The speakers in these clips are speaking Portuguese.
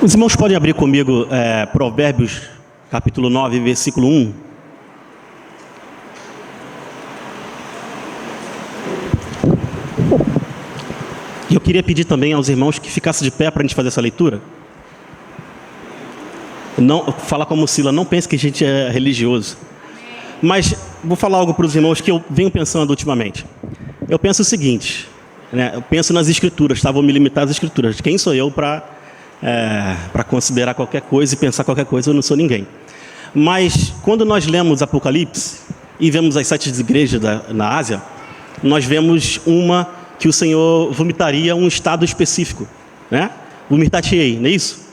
Os irmãos podem abrir comigo Provérbios, capítulo 9, versículo 1. E eu queria pedir também aos irmãos que ficassem de pé para a gente fazer essa leitura. Não, fala como Sila, não pense que a gente é religioso. Mas vou falar algo para os irmãos que eu venho pensando ultimamente. Eu penso o seguinte, né? Eu penso nas escrituras, tá? Vou me limitar às escrituras. Quem sou eu para considerar qualquer coisa e pensar qualquer coisa? Eu não sou ninguém. Mas quando nós lemos Apocalipse e vemos as 7 igrejas na Ásia, nós vemos uma que o Senhor vomitaria um estado específico, né? Vomitar-te-ei, não é isso?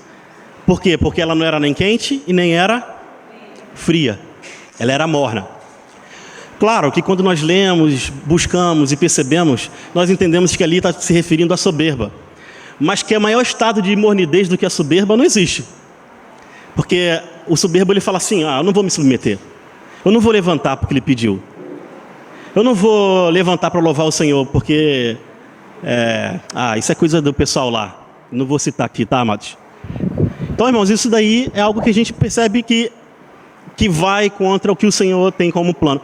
Por quê? Porque ela não era nem quente e nem era fria. Ela era morna. Claro que quando nós lemos, buscamos e percebemos, nós entendemos que ali está se referindo à soberba. Mas que é maior estado de mornidez do que a soberba não existe. Porque o soberbo ele fala assim, eu não vou me submeter. Eu não vou levantar porque ele pediu. Eu não vou levantar para louvar o Senhor porque isso é coisa do pessoal lá. Não vou citar aqui, tá, amados? Então, irmãos, isso daí é algo que a gente percebe que vai contra o que o Senhor tem como plano.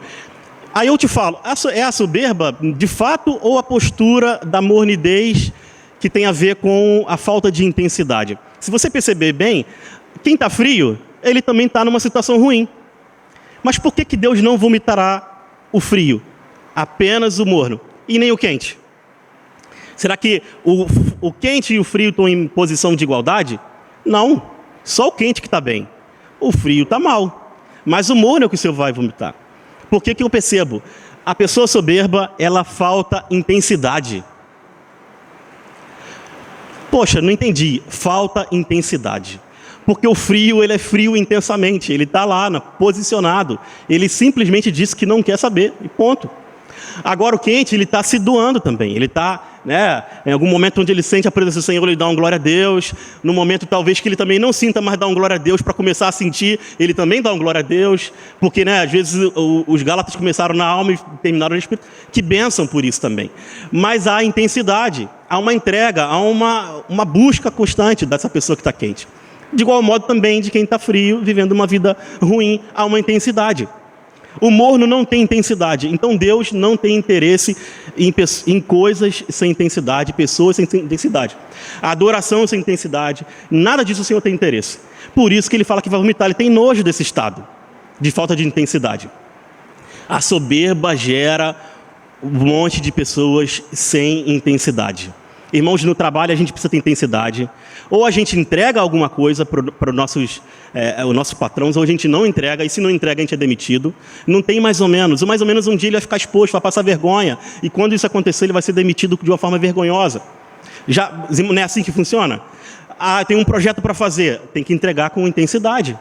Aí eu te falo, é a soberba de fato ou a postura da mornidez que tem a ver com a falta de intensidade? Se você perceber bem, quem está frio, ele também está numa situação ruim. Mas por que Deus não vomitará o frio? Apenas o morno e nem o quente? Será que o quente e o frio estão em posição de igualdade? Não, só o quente que está bem. O frio está mal, mas o morno é o que o Senhor vai vomitar. Por que eu percebo? A pessoa soberba, ela falta intensidade. Poxa, não entendi. Falta intensidade. Porque o frio, ele é frio intensamente. Ele está lá, posicionado. Ele simplesmente disse que não quer saber, e ponto. Agora o quente, ele está se doando também. Ele está, em algum momento onde ele sente a presença do Senhor, ele dá um glória a Deus. No momento talvez que ele também não sinta, mas dá um glória a Deus para começar a sentir, ele também dá um glória a Deus. Porque, às vezes os Gálatas começaram na alma e terminaram no Espírito. Que bênção por isso também. Mas há intensidade, há uma entrega, há uma busca constante dessa pessoa que está quente. De igual modo também de quem está frio, vivendo uma vida ruim, há uma intensidade. O morno não tem intensidade, então Deus não tem interesse em coisas sem intensidade, pessoas sem intensidade. A adoração sem intensidade, nada disso o Senhor tem interesse. Por isso que ele fala que vai vomitar, ele tem nojo desse estado, de falta de intensidade. A soberba gera um monte de pessoas sem intensidade. Irmãos, no trabalho a gente precisa ter intensidade. Ou a gente entrega alguma coisa para os nossos patrões, ou a gente não entrega, e se não entrega a gente é demitido. Não tem mais ou menos. O mais ou menos um dia ele vai ficar exposto, vai passar vergonha. E quando isso acontecer, ele vai ser demitido de uma forma vergonhosa. Não é assim que funciona? Tem um projeto para fazer, tem que entregar com intensidade.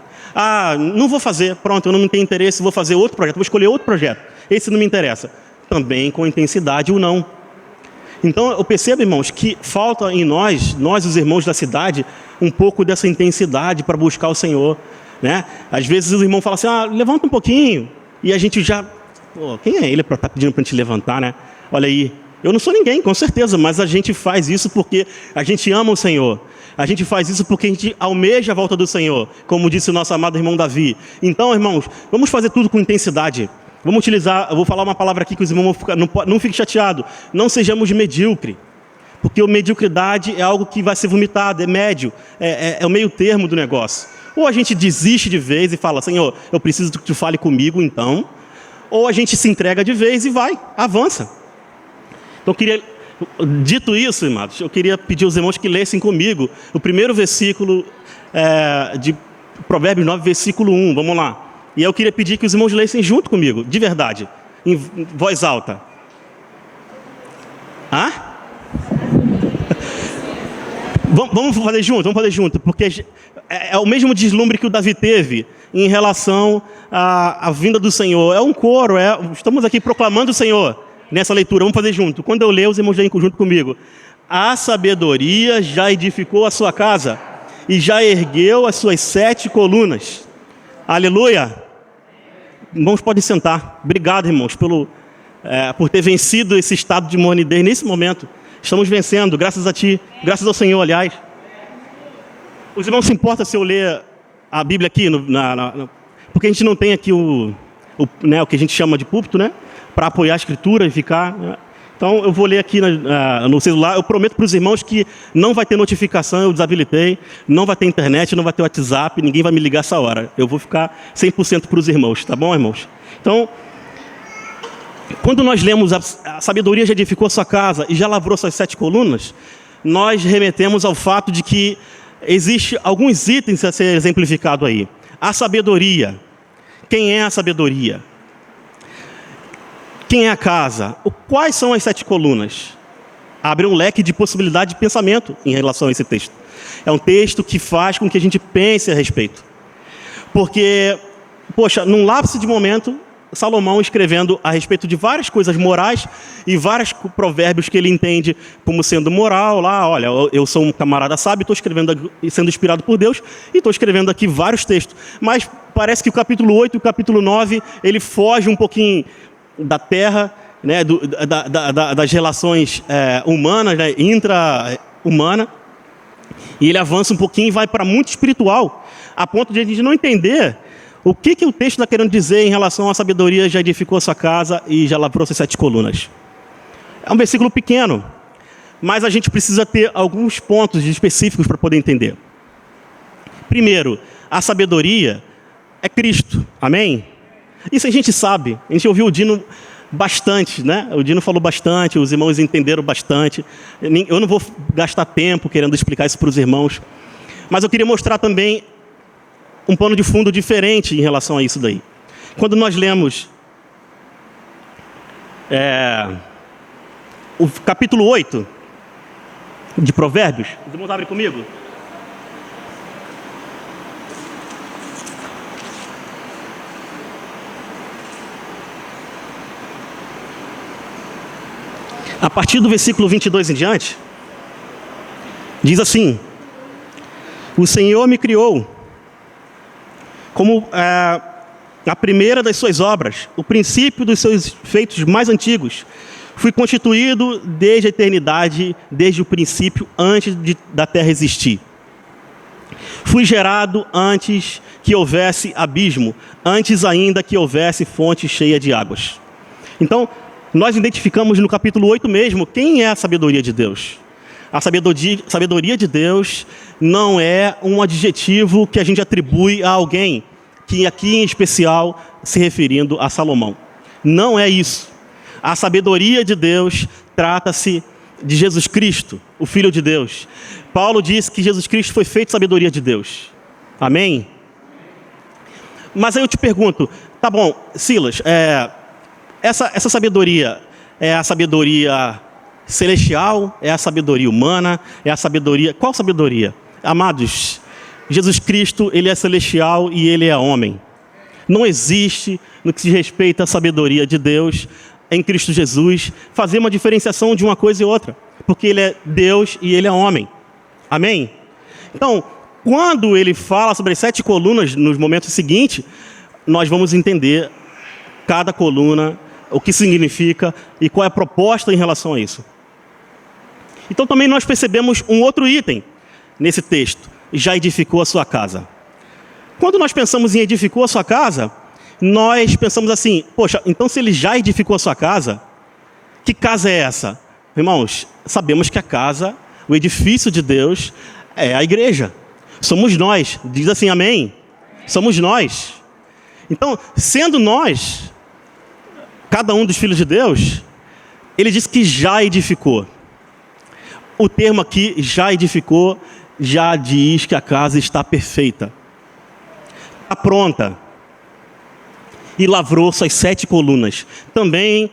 Não vou fazer, pronto, eu não tenho interesse, vou fazer outro projeto, vou escolher outro projeto. Esse não me interessa. Também com intensidade ou não. Então eu percebo, irmãos, que falta em nós os irmãos da cidade, um pouco dessa intensidade para buscar o Senhor, né? Às vezes o irmão fala assim, levanta um pouquinho, e a gente já, quem é ele para estar pedindo para a gente levantar, né? Olha aí, eu não sou ninguém, com certeza, mas a gente faz isso porque a gente ama o Senhor. A gente faz isso porque a gente almeja a volta do Senhor, como disse o nosso amado irmão Davi. Então, irmãos, vamos fazer tudo com intensidade. Vamos utilizar, eu vou falar uma palavra aqui que os irmãos vão ficar, não fiquem chateados. Não sejamos medíocre. Porque a mediocridade é algo que vai ser vomitado, é médio, é o meio termo do negócio. Ou a gente desiste de vez e fala, Senhor, eu preciso que tu fale comigo então. Ou a gente se entrega de vez e avança. Então dito isso, irmãos, eu queria pedir aos irmãos que lessem comigo o primeiro versículo de Provérbios 9, versículo 1. Vamos lá. E eu queria pedir que os irmãos lessem junto comigo, de verdade, em voz alta. Vamos fazer junto, porque é o mesmo deslumbre que o Davi teve em relação à vinda do Senhor. É um coro, estamos aqui proclamando o Senhor nessa leitura, vamos fazer junto. Quando eu ler, os irmãos leem junto comigo. A sabedoria já edificou a sua casa e já ergueu as suas 7 colunas. Aleluia! Irmãos, podem sentar. Obrigado, irmãos, por ter vencido esse estado de mornidez nesse momento. Estamos vencendo, graças a Ti, graças ao Senhor, aliás. Os irmãos se importam se eu ler a Bíblia aqui? Porque a gente não tem aqui o que a gente chama de púlpito, né? Para apoiar a escritura e ficar... Né? Então, eu vou ler aqui no celular. Eu prometo para os irmãos que não vai ter notificação, eu desabilitei. Não vai ter internet, não vai ter WhatsApp, ninguém vai me ligar essa hora. Eu vou ficar 100% para os irmãos, tá bom, irmãos? Então, quando nós lemos a sabedoria já edificou a sua casa e já lavrou suas 7 colunas, nós remetemos ao fato de que existe alguns itens a ser exemplificado aí. A sabedoria. Quem é a sabedoria? Quem é a casa? Quais são as 7 colunas? Abre um leque de possibilidade de pensamento em relação a esse texto. É um texto que faz com que a gente pense a respeito. Porque, poxa, num lapso de momento, Salomão escrevendo a respeito de várias coisas morais e vários provérbios que ele entende como sendo moral. Lá, olha, eu sou um camarada sábio, estou escrevendo, sendo inspirado por Deus, e estou escrevendo aqui vários textos. Mas parece que o capítulo 8 e o capítulo 9, ele foge um pouquinho da terra, né, das relações humanas, né, intra-humana, e ele avança um pouquinho e vai para muito espiritual, a ponto de a gente não entender o que o texto está querendo dizer em relação à sabedoria já edificou a sua casa e já lavrou suas 7 colunas. É um versículo pequeno, mas a gente precisa ter alguns pontos específicos para poder entender. Primeiro, a sabedoria é Cristo, amém? Isso a gente sabe, a gente ouviu o Dino bastante, né? O Dino falou bastante, os irmãos entenderam bastante. Eu não vou gastar tempo querendo explicar isso para os irmãos, mas eu queria mostrar também um pano de fundo diferente em relação a isso daí. Quando nós lemos o capítulo 8 de Provérbios, os irmãos abrem comigo? A partir do versículo 22 em diante, diz assim: o Senhor me criou como a primeira das suas obras, o princípio dos seus feitos mais antigos. Fui constituído desde a eternidade, desde o princípio, antes da terra existir. Fui gerado antes que houvesse abismo, antes ainda que houvesse fonte cheia de águas. Então, nós identificamos no capítulo 8 mesmo quem é a sabedoria de Deus. A sabedoria de Deus não é um adjetivo que a gente atribui a alguém, que aqui em especial se referindo a Salomão. Não é isso. A sabedoria de Deus trata-se de Jesus Cristo, o Filho de Deus. Paulo diz que Jesus Cristo foi feito sabedoria de Deus. Amém? Mas aí eu te pergunto, tá bom, Silas, essa sabedoria é a sabedoria celestial? É a sabedoria humana? É a sabedoria... Qual sabedoria? Amados, Jesus Cristo, ele é celestial e ele é homem. Não existe, no que se respeita à sabedoria de Deus, em Cristo Jesus, fazer uma diferenciação de uma coisa e outra. Porque ele é Deus e ele é homem. Amém? Então, quando ele fala sobre as 7 colunas nos momentos seguintes, nós vamos entender cada coluna, o que significa e qual é a proposta em relação a isso. Então também nós percebemos um outro item nesse texto: já edificou a sua casa. Quando nós pensamos em edificou a sua casa, nós pensamos assim: poxa, então se ele já edificou a sua casa, que casa é essa? Irmãos, sabemos que a casa, o edifício de Deus, é a igreja. Somos nós. Diz assim, amém? Somos nós. Então, sendo nós, cada um dos filhos de Deus, ele diz que já edificou. O termo aqui, já edificou, já diz que a casa está perfeita. Está pronta. E lavrou suas 7 colunas. Também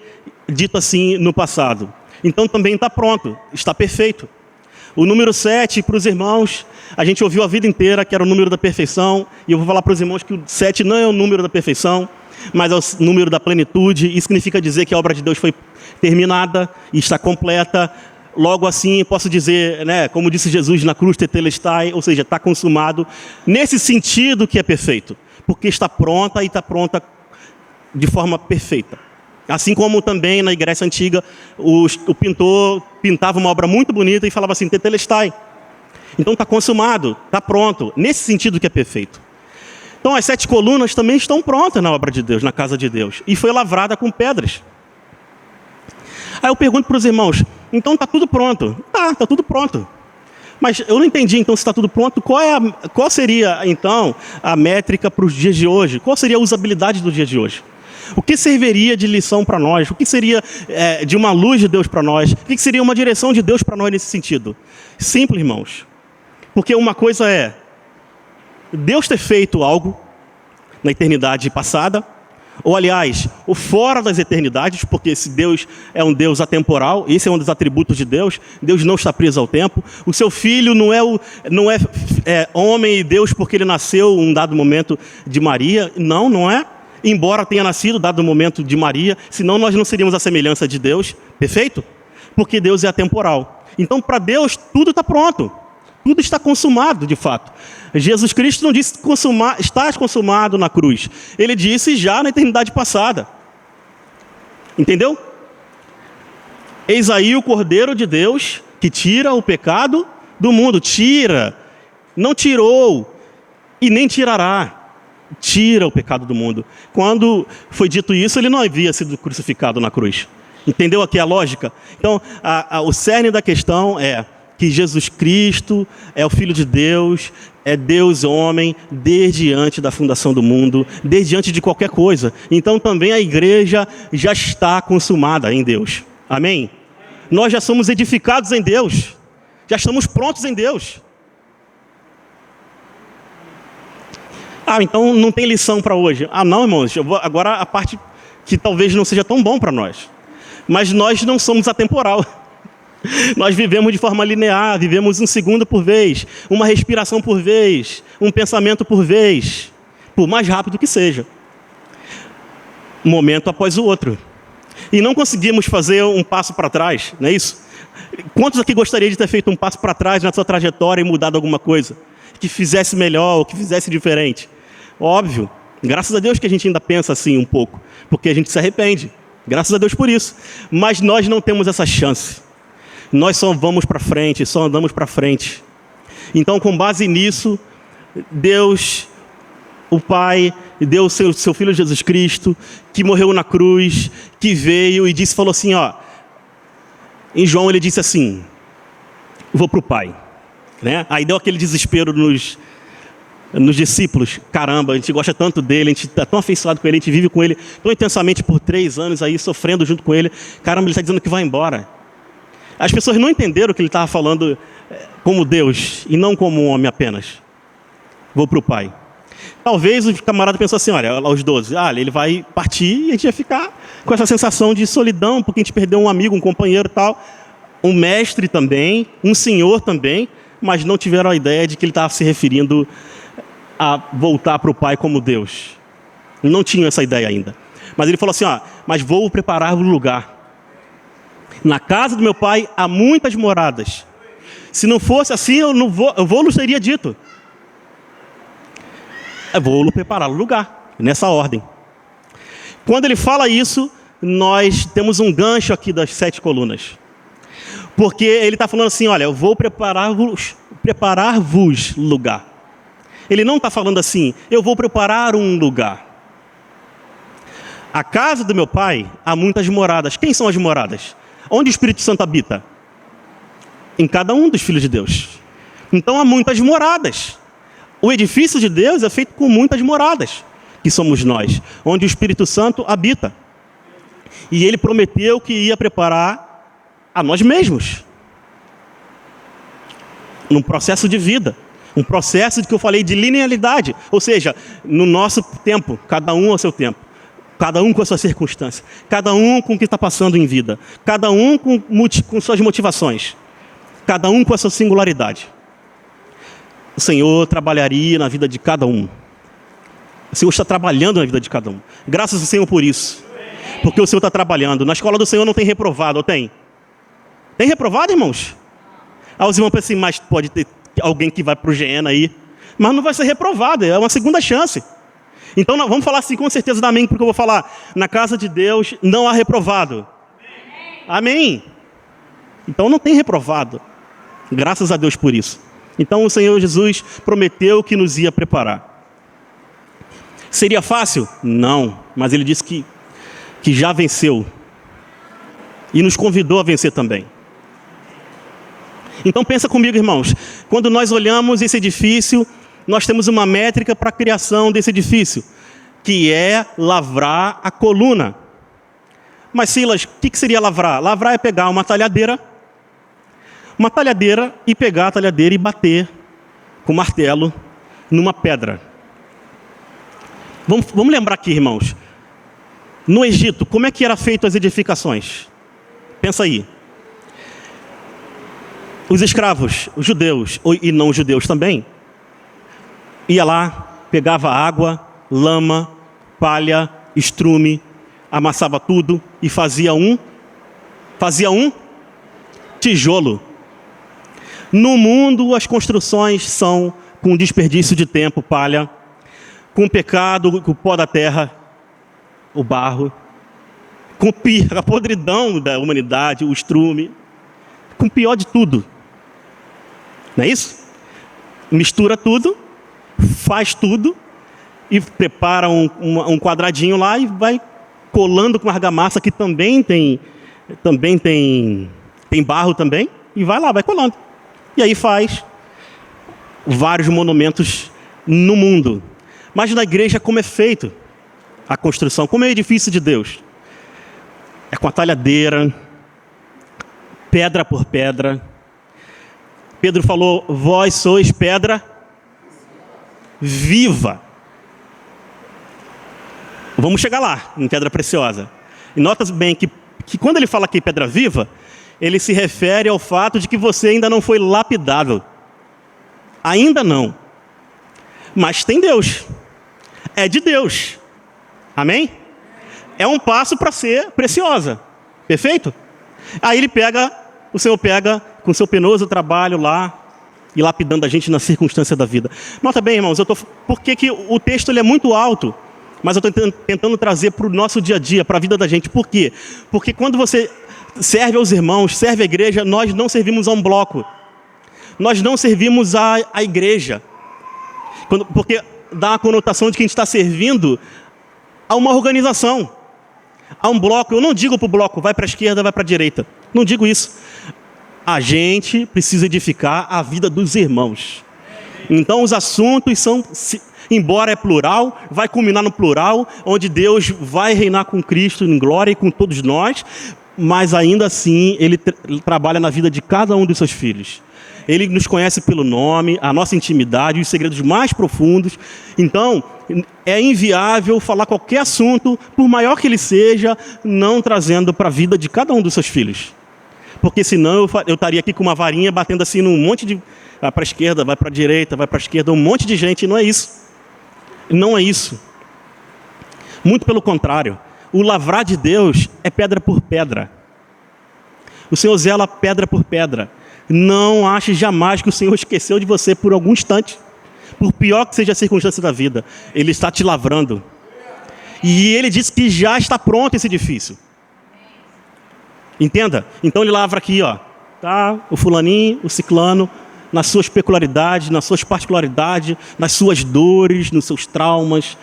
dito assim no passado. Então também está pronto, está perfeito. O número 7, para os irmãos, a gente ouviu a vida inteira que era o número da perfeição. E eu vou falar para os irmãos que o 7 não é o número da perfeição, mas é o número da plenitude. Isso significa dizer que a obra de Deus foi terminada e está completa. Logo assim, posso dizer, né, como disse Jesus na cruz, tetelestai, ou seja, está consumado, nesse sentido que é perfeito, porque está pronta e está pronta de forma perfeita. Assim como também na Grécia Antiga, o pintor pintava uma obra muito bonita e falava assim, tetelestai. Então está consumado, está pronto, nesse sentido que é perfeito. Então as 7 colunas também estão prontas na obra de Deus, na casa de Deus, e foi lavrada com pedras. Aí eu pergunto para os irmãos, então está tudo pronto? Está tudo pronto. Mas eu não entendi, então, se está tudo pronto, qual seria, então, a métrica para os dias de hoje? Qual seria a usabilidade do dia de hoje? O que serviria de lição para nós? O que seria de uma luz de Deus para nós? O que seria uma direção de Deus para nós nesse sentido? Simples, irmãos. Porque uma coisa é Deus ter feito algo na eternidade passada, ou aliás, o fora das eternidades, porque esse Deus é um Deus atemporal, esse é um dos atributos de Deus, Deus não está preso ao tempo. O seu filho não é homem e Deus porque ele nasceu em um dado momento de Maria, não é. Embora tenha nascido dado o momento de Maria, senão nós não seríamos a semelhança de Deus, perfeito? Porque Deus é atemporal. Então, para Deus, tudo está pronto. Tudo está consumado, de fato. Jesus Cristo não disse estás consumado na cruz. Ele disse já na eternidade passada. Entendeu? Eis aí o Cordeiro de Deus que tira o pecado do mundo. Tira. Não tirou e nem tirará. Tira o pecado do mundo. Quando foi dito isso, ele não havia sido crucificado na cruz. Entendeu aqui a lógica? Então, o cerne da questão é que Jesus Cristo é o Filho de Deus, é Deus homem, desde antes da fundação do mundo, desde antes de qualquer coisa. Então também a igreja já está consumada em Deus. Amém? Nós já somos edificados em Deus, já estamos prontos em Deus. Então não tem lição para hoje. Não, irmãos, agora a parte que talvez não seja tão bom para nós. Mas nós não somos atemporal. Nós vivemos de forma linear, vivemos um segundo por vez, uma respiração por vez, um pensamento por vez, por mais rápido que seja. Um momento após o outro. E não conseguimos fazer um passo para trás, não é isso? Quantos aqui gostariam de ter feito um passo para trás na sua trajetória e mudado alguma coisa? Que fizesse melhor, ou que fizesse diferente? Óbvio, graças a Deus que a gente ainda pensa assim um pouco, porque a gente se arrepende. Graças a Deus por isso. Mas nós não temos essa chance. Nós só vamos para frente, só andamos para frente. Então, com base nisso, Deus, o Pai, deu o seu Filho Jesus Cristo, que morreu na cruz, que veio e falou assim, em João ele disse assim, vou para o Pai. Né? Aí deu aquele desespero nos discípulos. Caramba, a gente gosta tanto dele, a gente está tão afeiçoado com ele, a gente vive com ele tão intensamente por 3 anos aí, sofrendo junto com ele. Caramba, ele está dizendo que vai embora. As pessoas não entenderam que ele estava falando como Deus e não como um homem apenas. Vou para o Pai. Talvez o camarada pensou assim, olha, aos 12, ele vai partir e a gente vai ficar com essa sensação de solidão, porque a gente perdeu um amigo, um companheiro e tal, um mestre também, um senhor também, mas não tiveram a ideia de que ele estava se referindo a voltar para o Pai como Deus. Não tinham essa ideia ainda. Mas ele falou assim, mas vou preparar o lugar. Na casa do meu Pai há muitas moradas. Se não fosse assim, eu não teria dito. Eu vou preparar o lugar, nessa ordem. Quando ele fala isso, nós temos um gancho aqui das 7 colunas. Porque ele está falando assim, olha, eu vou preparar-vos lugar. Ele não está falando assim, eu vou preparar um lugar. A casa do meu Pai há muitas moradas. Quem são as moradas? Onde o Espírito Santo habita? Em cada um dos filhos de Deus. Então há muitas moradas. O edifício de Deus é feito com muitas moradas, que somos nós, onde o Espírito Santo habita. E ele prometeu que ia preparar a nós mesmos. Num processo de vida. Um processo de que eu falei de linearidade. Ou seja, no nosso tempo, cada um ao seu tempo. Cada um com a sua circunstância. Cada um com o que está passando em vida. Cada um com suas motivações. Cada um com a sua singularidade. O Senhor trabalharia na vida de cada um. O Senhor está trabalhando na vida de cada um. Graças ao Senhor por isso. Porque o Senhor está trabalhando. Na escola do Senhor não tem reprovado, ou tem? Tem reprovado, irmãos? Os irmãos pensam assim, mas pode ter alguém que vai para o GN aí. Mas não vai ser reprovado, é uma segunda chance. Então vamos falar assim com certeza da amém, porque eu vou falar, na casa de Deus não há reprovado. Amém. Então não tem reprovado. Graças a Deus por isso. Então o Senhor Jesus prometeu que nos ia preparar. Seria fácil? Não, mas Ele disse que já venceu e nos convidou a vencer também. Então pensa comigo, irmãos, quando nós olhamos esse edifício, nós temos uma métrica para a criação desse edifício, que é lavrar a coluna. Mas Silas, o que seria lavrar? Lavrar é pegar uma talhadeira e pegar a talhadeira e bater com martelo numa pedra. Vamos lembrar aqui, irmãos. No Egito, como é que eram feitas as edificações? Pensa aí. Os escravos, os judeus, e não os judeus também, ia lá, pegava água, lama, palha, estrume, amassava tudo e fazia um tijolo. No mundo, as construções são com desperdício de tempo, palha, com o pecado, com o pó da terra, o barro, com a podridão da humanidade, o estrume, com o pior de tudo. Não é isso? Mistura tudo, faz tudo e prepara um quadradinho lá e vai colando com argamassa que também tem barro também, e vai lá, vai colando. E aí faz vários monumentos no mundo. Mas na igreja, como é feito a construção? Como é o edifício de Deus? É com a talhadeira, pedra por pedra. Pedro falou, vós sois pedra viva. Vamos chegar lá, em pedra preciosa. E nota bem que quando ele fala aqui pedra viva, ele se refere ao fato de que você ainda não foi lapidado. Ainda não. Mas tem Deus. É de Deus. Amém? É um passo para ser preciosa. Perfeito? Aí o Senhor pega com seu penoso trabalho lá e lapidando a gente na circunstância da vida. Nota bem, irmãos, porque que o texto ele é muito alto, mas eu estou tentando trazer para o nosso dia a dia, para a vida da gente. Por quê? Porque quando você serve aos irmãos, serve à igreja, nós não servimos a um bloco. Nós não servimos à igreja. Porque dá a conotação de que a gente está servindo a uma organização, a um bloco. Eu não digo para o bloco, vai para a esquerda, vai para a direita. Não digo isso. A gente precisa edificar a vida dos irmãos. Então os assuntos são, embora é plural, vai culminar no plural, onde Deus vai reinar com Cristo em glória e com todos nós, mas ainda assim Ele trabalha na vida de cada um dos seus filhos. Ele nos conhece pelo nome, a nossa intimidade, os segredos mais profundos. Então, é inviável falar qualquer assunto, por maior que ele seja, não trazendo para a vida de cada um dos seus filhos. Porque senão eu estaria aqui com uma varinha batendo assim num monte de... Vai para a esquerda, vai para a direita, vai para a esquerda, um monte de gente. Não é isso. Não é isso. Muito pelo contrário. O lavrar de Deus é pedra por pedra. O Senhor zela pedra por pedra. Não ache jamais que o Senhor esqueceu de você por algum instante. Por pior que seja a circunstância da vida, Ele está te lavrando. E Ele disse que já está pronto esse edifício. Entenda? Então Ele lavra aqui, ó, tá? O fulaninho, o ciclano, nas suas peculiaridades, nas suas particularidades, nas suas dores, nos seus traumas,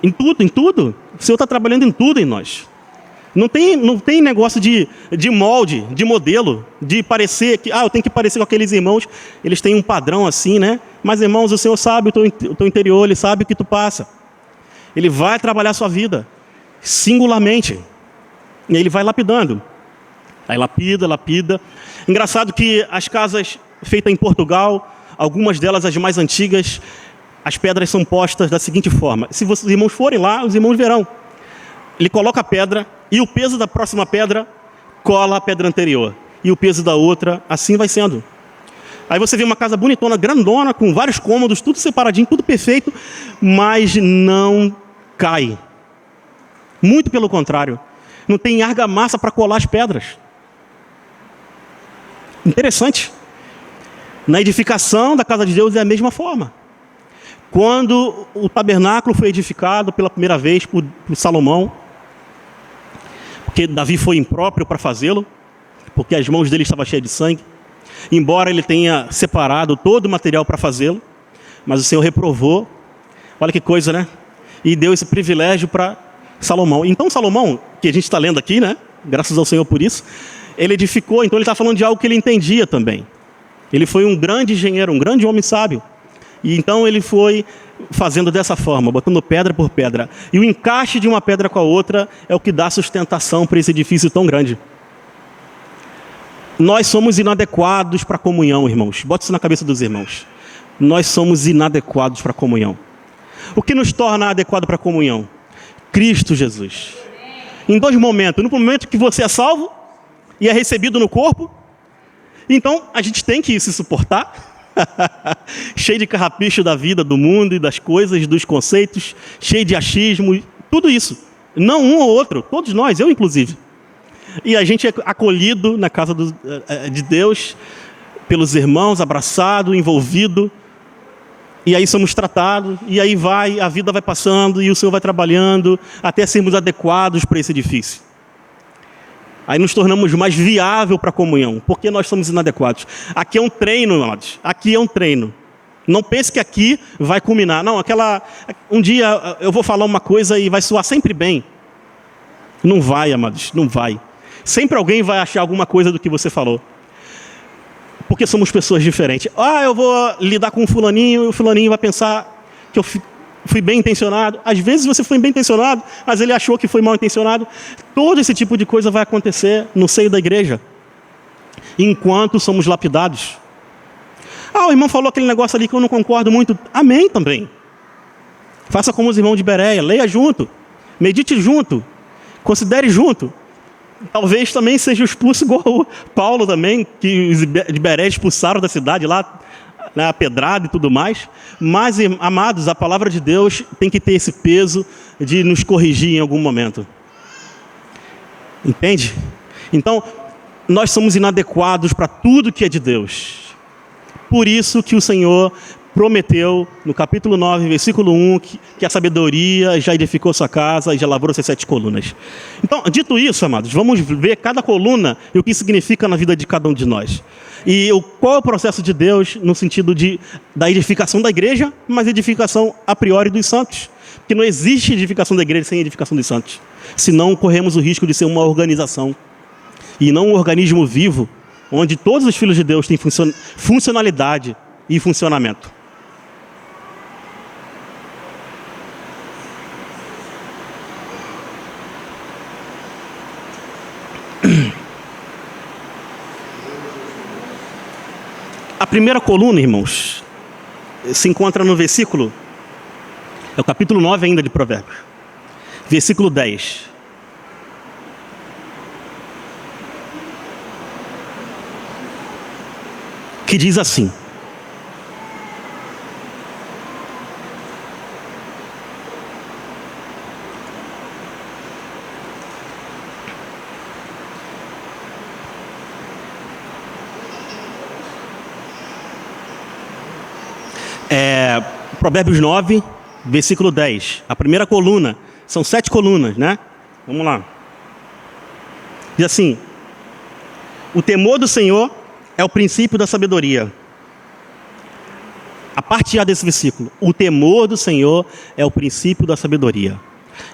em tudo. O Senhor está trabalhando em tudo em nós. Não tem negócio de molde, de modelo, de parecer que, eu tenho que parecer com aqueles irmãos, eles têm um padrão assim, né? Mas, irmãos, o Senhor sabe o teu interior, Ele sabe o que tu passa. Ele vai trabalhar a sua vida, singularmente. E Ele vai lapidando. Aí lapida. Engraçado que as casas feitas em Portugal, algumas delas as mais antigas, as pedras são postas da seguinte forma. Se os irmãos forem lá, os irmãos verão. Ele coloca a pedra e o peso da próxima pedra cola a pedra anterior. E o peso da outra, assim vai sendo. Aí você vê uma casa bonitona, grandona, com vários cômodos, tudo separadinho, tudo perfeito, mas não cai. Muito pelo contrário. Não tem argamassa para colar as pedras. Interessante. Na edificação da casa de Deus é a mesma forma. Quando o tabernáculo foi edificado pela primeira vez por Salomão, porque Davi foi impróprio para fazê-lo, porque as mãos dele estavam cheias de sangue. embora ele tenha separado todo o material para fazê-lo, mas o Senhor reprovou. Olha que coisa, né? E deu esse privilégio para Salomão. Então Salomão, que a gente está lendo aqui, né? Graças ao Senhor por isso, ele edificou, então ele está falando de algo que ele entendia também. Ele foi um grande engenheiro, um grande homem sábio. E então ele foi fazendo dessa forma, botando pedra por pedra. E o encaixe de uma pedra com a outra é o que dá sustentação para esse edifício tão grande. Nós somos inadequados para a comunhão, irmãos. Bota isso na cabeça dos irmãos. Nós somos inadequados para a comunhão. O que nos torna adequado para a comunhão? Cristo Jesus. Em dois momentos. No momento que você é salvo e é recebido no corpo, então a gente tem que se suportar. Cheio de carrapicho da vida, do mundo e das coisas, dos conceitos, cheio de achismo, tudo isso. Não um ou outro, todos nós, eu inclusive. E a gente é acolhido na casa de Deus, pelos irmãos, abraçado, envolvido. E aí somos tratados, e aí a vida vai passando, e o Senhor vai trabalhando, até sermos adequados para esse edifício. Aí nos tornamos mais viável para a comunhão, porque nós somos inadequados. Aqui é um treino, amados. Aqui é um treino. Não pense que aqui vai culminar. Não, um dia eu vou falar uma coisa e vai soar sempre bem. Não vai, amados, não vai. Sempre alguém vai achar alguma coisa do que você falou. Porque somos pessoas diferentes. Eu vou lidar com um fulaninho, e o fulaninho vai pensar que eu fui bem intencionado. Às vezes você foi bem intencionado, mas ele achou que foi mal intencionado. Todo esse tipo de coisa vai acontecer no seio da igreja, enquanto somos lapidados. O irmão falou aquele negócio ali que eu não concordo muito. Amém também. Faça como os irmãos de Bereia, leia junto, medite junto, considere junto. Talvez também seja expulso igual o Paulo também, que os de Bereia expulsaram da cidade lá, né, a pedrada e tudo mais. Mas, amados, a palavra de Deus tem que ter esse peso de nos corrigir em algum momento. Entende? Então, nós somos inadequados para tudo que é de Deus. Por isso que o Senhor prometeu, no capítulo 9, versículo 1, que a sabedoria já edificou sua casa e já lavrou suas 7 colunas. Então, dito isso, amados, vamos ver cada coluna e o que significa na vida de cada um de nós. E qual é o processo de Deus no sentido da edificação da igreja, mas edificação a priori dos santos. Porque não existe edificação da igreja sem edificação dos santos. Senão corremos o risco de ser uma organização. E não um organismo vivo, onde todos os filhos de Deus têm funcionalidade e funcionamento. A primeira coluna, irmãos, se encontra no versículo, é o capítulo 9 ainda de Provérbios, versículo 10. Que diz assim: Provérbios 9, versículo 10. A primeira coluna, são 7 colunas, né? Vamos lá. Diz assim: o temor do Senhor é o princípio da sabedoria. A parte A desse versículo: o temor do Senhor é o princípio da sabedoria.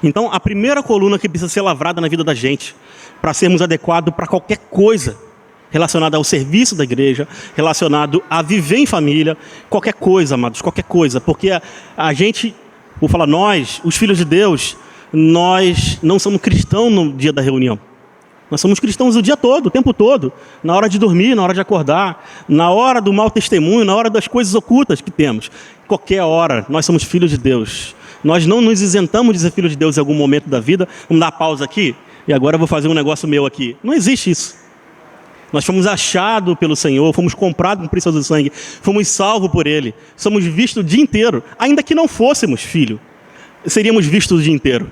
Então, a primeira coluna que precisa ser lavrada na vida da gente, para sermos adequados para qualquer coisa relacionada ao serviço da igreja, relacionado a viver em família, qualquer coisa, amados, qualquer coisa. Porque a gente, vou falar nós, os filhos de Deus, nós não somos cristãos no dia da reunião. Nós somos cristãos o dia todo, o tempo todo. Na hora de dormir, na hora de acordar, na hora do mau testemunho, na hora das coisas ocultas que temos. Qualquer hora, nós somos filhos de Deus. Nós não nos isentamos de ser filhos de Deus em algum momento da vida. Vamos dar uma pausa aqui? E agora eu vou fazer um negócio meu aqui. Não existe isso. Nós fomos achados pelo Senhor, fomos comprados com o preço do sangue, fomos salvos por Ele. Somos vistos o dia inteiro. Ainda que não fôssemos filho, seríamos vistos o dia inteiro.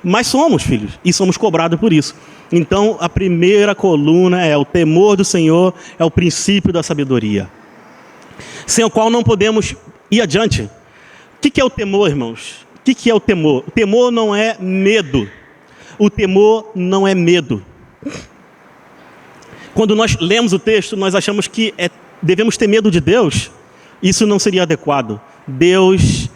Mas somos filhos e somos cobrados por isso. Então, a primeira coluna é o temor do Senhor, é o princípio da sabedoria, sem o qual não podemos ir adiante. O que é o temor, irmãos? O que é o temor? O temor não é medo. O temor não é medo. Quando nós lemos o texto, nós achamos que devemos ter medo de Deus. Isso não seria adequado. Deus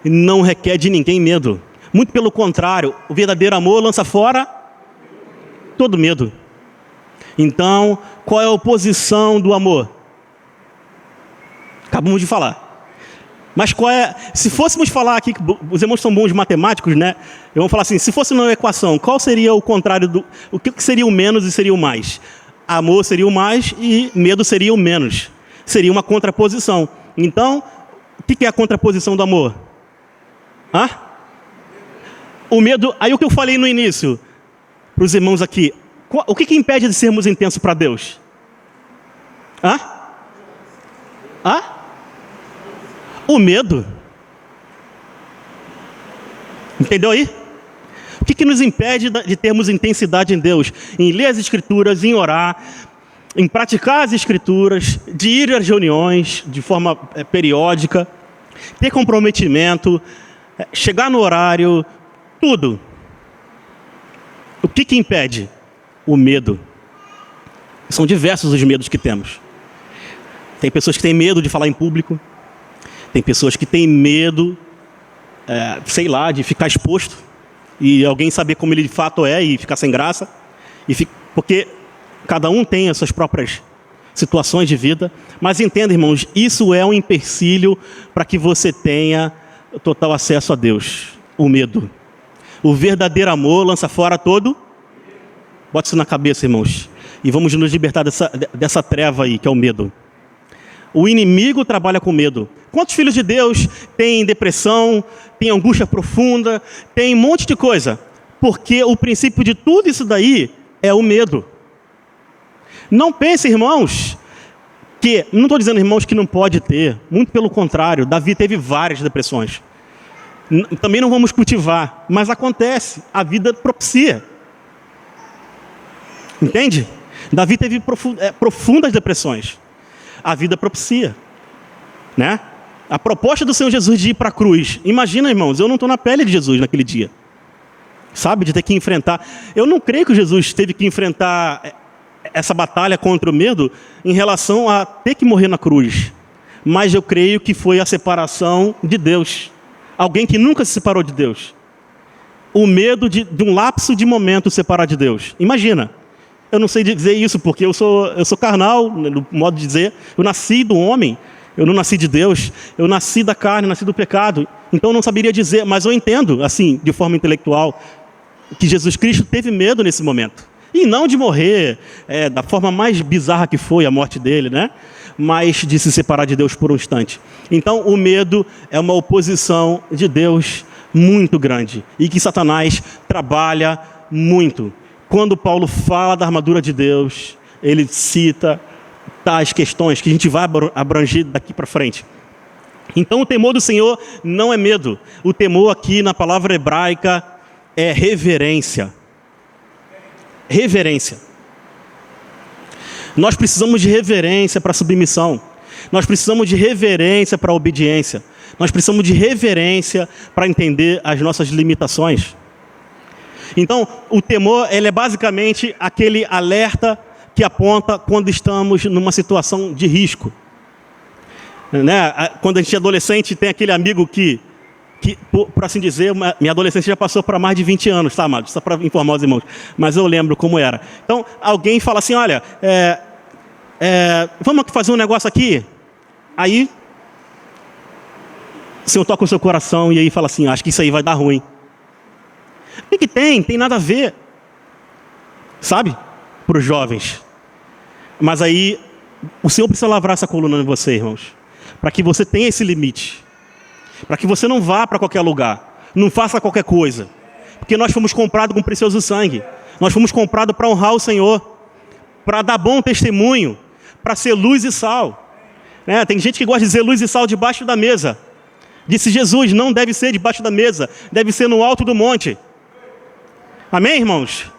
não requer de ninguém medo. Muito pelo contrário, o verdadeiro amor lança fora todo medo. Então, qual é a oposição do amor? Acabamos de falar. Mas qual é... Se fôssemos falar aqui, os irmãos são bons matemáticos, né? Eu vou falar assim, se fosse uma equação, qual seria o contrário do... O que seria o menos e seria o mais? Amor seria o mais e medo seria o menos. Seria uma contraposição. Então, o que é a contraposição do amor? O medo... Aí o que eu falei no início, para os irmãos aqui, o que impede de sermos intensos para Deus? O medo. Entendeu aí? O que nos impede de termos intensidade em Deus? Em ler as Escrituras, em orar, em praticar as Escrituras, de ir às reuniões de forma periódica, ter comprometimento, chegar no horário, tudo. O que impede? O medo. São diversos os medos que temos. Tem pessoas que têm medo de falar em público. Tem pessoas que têm medo, de ficar exposto e alguém saber como ele de fato é e ficar sem graça. Porque cada um tem as suas próprias situações de vida. Mas entenda, irmãos, isso é um empecilho para que você tenha total acesso a Deus. O medo. O verdadeiro amor lança fora todo. Bota isso na cabeça, irmãos. E vamos nos libertar dessa treva aí, que é o medo. O inimigo trabalha com medo. Quantos filhos de Deus têm depressão, têm angústia profunda, têm um monte de coisa? Porque o princípio de tudo isso daí é o medo. Não pense, irmãos, que... Não estou dizendo, irmãos, que não pode ter. Muito pelo contrário, Davi teve várias depressões. Também não vamos cultivar, mas acontece. A vida propicia. Entende? Davi teve profundas depressões. A vida propicia, né? A proposta do Senhor Jesus de ir para a cruz. Imagina, irmãos, eu não estou na pele de Jesus naquele dia. Sabe, de ter que enfrentar. Eu não creio que Jesus teve que enfrentar essa batalha contra o medo em relação a ter que morrer na cruz. Mas eu creio que foi a separação de Deus. Alguém que nunca se separou de Deus. O medo de um lapso de momento separar de Deus. Imagina. Eu não sei dizer isso porque eu sou carnal, no modo de dizer. Eu nasci do homem, eu não nasci de Deus. Eu nasci da carne, nasci do pecado. Então eu não saberia dizer, mas eu entendo, assim, de forma intelectual, que Jesus Cristo teve medo nesse momento. E não de morrer da forma mais bizarra que foi a morte dele, né? Mas de se separar de Deus por um instante. Então o medo é uma oposição de Deus muito grande. E que Satanás trabalha muito. Quando Paulo fala da armadura de Deus, ele cita tais questões que a gente vai abranger daqui para frente. Então o temor do Senhor não é medo. O temor aqui na palavra hebraica é reverência. Reverência. Nós precisamos de reverência para a submissão. Nós precisamos de reverência para a obediência. Nós precisamos de reverência para entender as nossas limitações. Então, o temor, ele é basicamente aquele alerta que aponta quando estamos numa situação de risco. Né? Quando a gente é adolescente, tem aquele amigo que por assim dizer, minha adolescência já passou para mais de 20 anos, tá, amado? Só para informar os irmãos. Mas eu lembro como era. Então, alguém fala assim, olha, vamos fazer um negócio aqui? Aí, o Senhor toca o seu coração e aí fala assim, acho que isso aí vai dar ruim. O que tem? Tem nada a ver. Sabe? Para os jovens. Mas aí, o Senhor precisa lavrar essa coluna em você, irmãos. Para que você tenha esse limite. Para que você não vá para qualquer lugar. Não faça qualquer coisa. Porque nós fomos comprados com precioso sangue. Nós fomos comprados para honrar o Senhor. Para dar bom testemunho. Para ser luz e sal. Tem gente que gosta de dizer luz e sal debaixo da mesa. Disse Jesus, não deve ser debaixo da mesa. Deve ser no alto do monte. Amém, irmãos?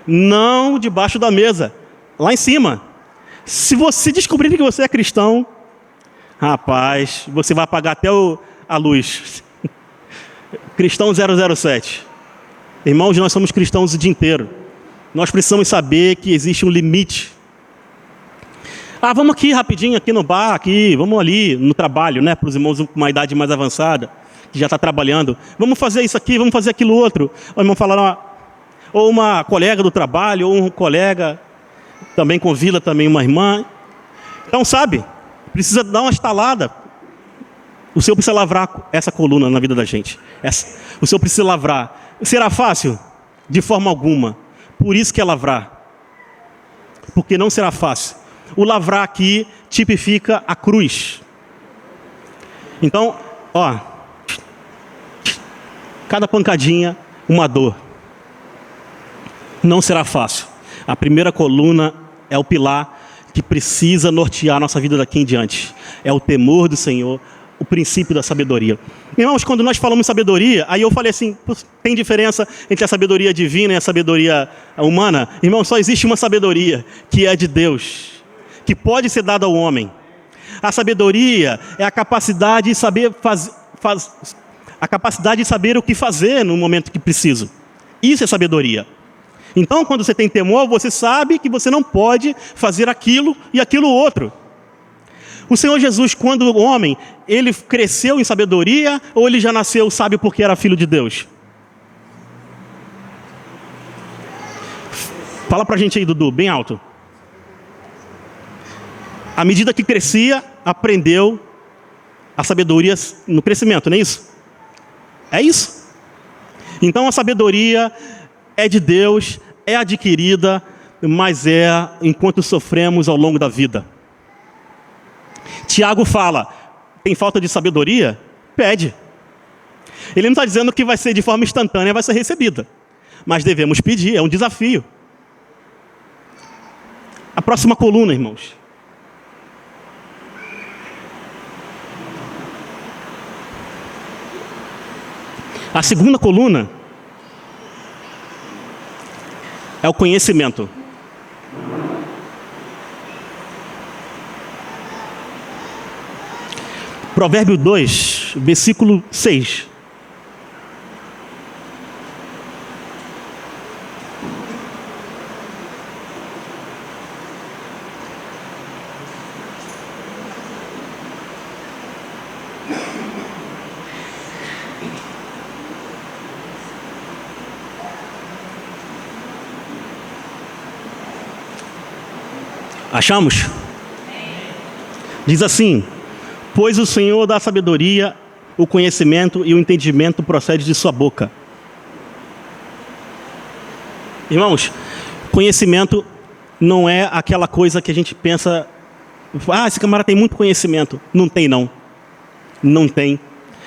Não debaixo da mesa. Lá em cima. Se você descobrir que você é cristão, rapaz, você vai apagar até a luz. Cristão 007. Irmãos, nós somos cristãos o dia inteiro. Nós precisamos saber que existe um limite Ah, vamos aqui rapidinho, aqui no bar, aqui, vamos ali no trabalho, né? Para os irmãos com uma idade mais avançada, que já está trabalhando. Vamos fazer isso aqui, vamos fazer aquilo outro. O irmão fala, ou uma colega do trabalho, ou um colega também convida também uma irmã. Então, sabe, precisa dar uma estalada. O Senhor precisa lavrar essa coluna na vida da gente. O Senhor precisa lavrar. Será fácil? De forma alguma. Por isso que é lavrar. Porque não será fácil. O lavrar aqui tipifica a cruz. Então, ó, cada pancadinha, uma dor. Não será fácil. A primeira coluna é o pilar que precisa nortear a nossa vida daqui em diante. É o temor do Senhor, o princípio da sabedoria. Irmãos, quando nós falamos sabedoria, aí eu falei assim, tem diferença entre a sabedoria divina e a sabedoria humana? Irmão, só existe uma sabedoria, que é de Deus, que pode ser dada ao homem. A sabedoria é a capacidade de saber a capacidade de saber o que fazer no momento que preciso. Isso é sabedoria. Então, quando você tem temor, você sabe que você não pode fazer aquilo e aquilo outro. O Senhor Jesus, quando o homem, ele cresceu em sabedoria ou ele já nasceu sábio porque era filho de Deus? Fala pra gente aí, Dudu, bem alto. À medida que crescia, aprendeu a sabedoria no crescimento, não é isso? É isso. Então a sabedoria é de Deus, é adquirida, mas é enquanto sofremos ao longo da vida. Tiago fala, tem falta de sabedoria? Pede. Ele não está dizendo que vai ser de forma instantânea, vai ser recebida. Mas devemos pedir, é um desafio. A próxima coluna, irmãos. A segunda coluna é o conhecimento. Provérbio 2, versículo 6. Achamos? Diz assim: pois o Senhor dá sabedoria, o conhecimento e o entendimento procede de sua boca. Irmãos, conhecimento não é aquela coisa que a gente pensa, esse camarada tem muito conhecimento. Não tem, não. Não tem.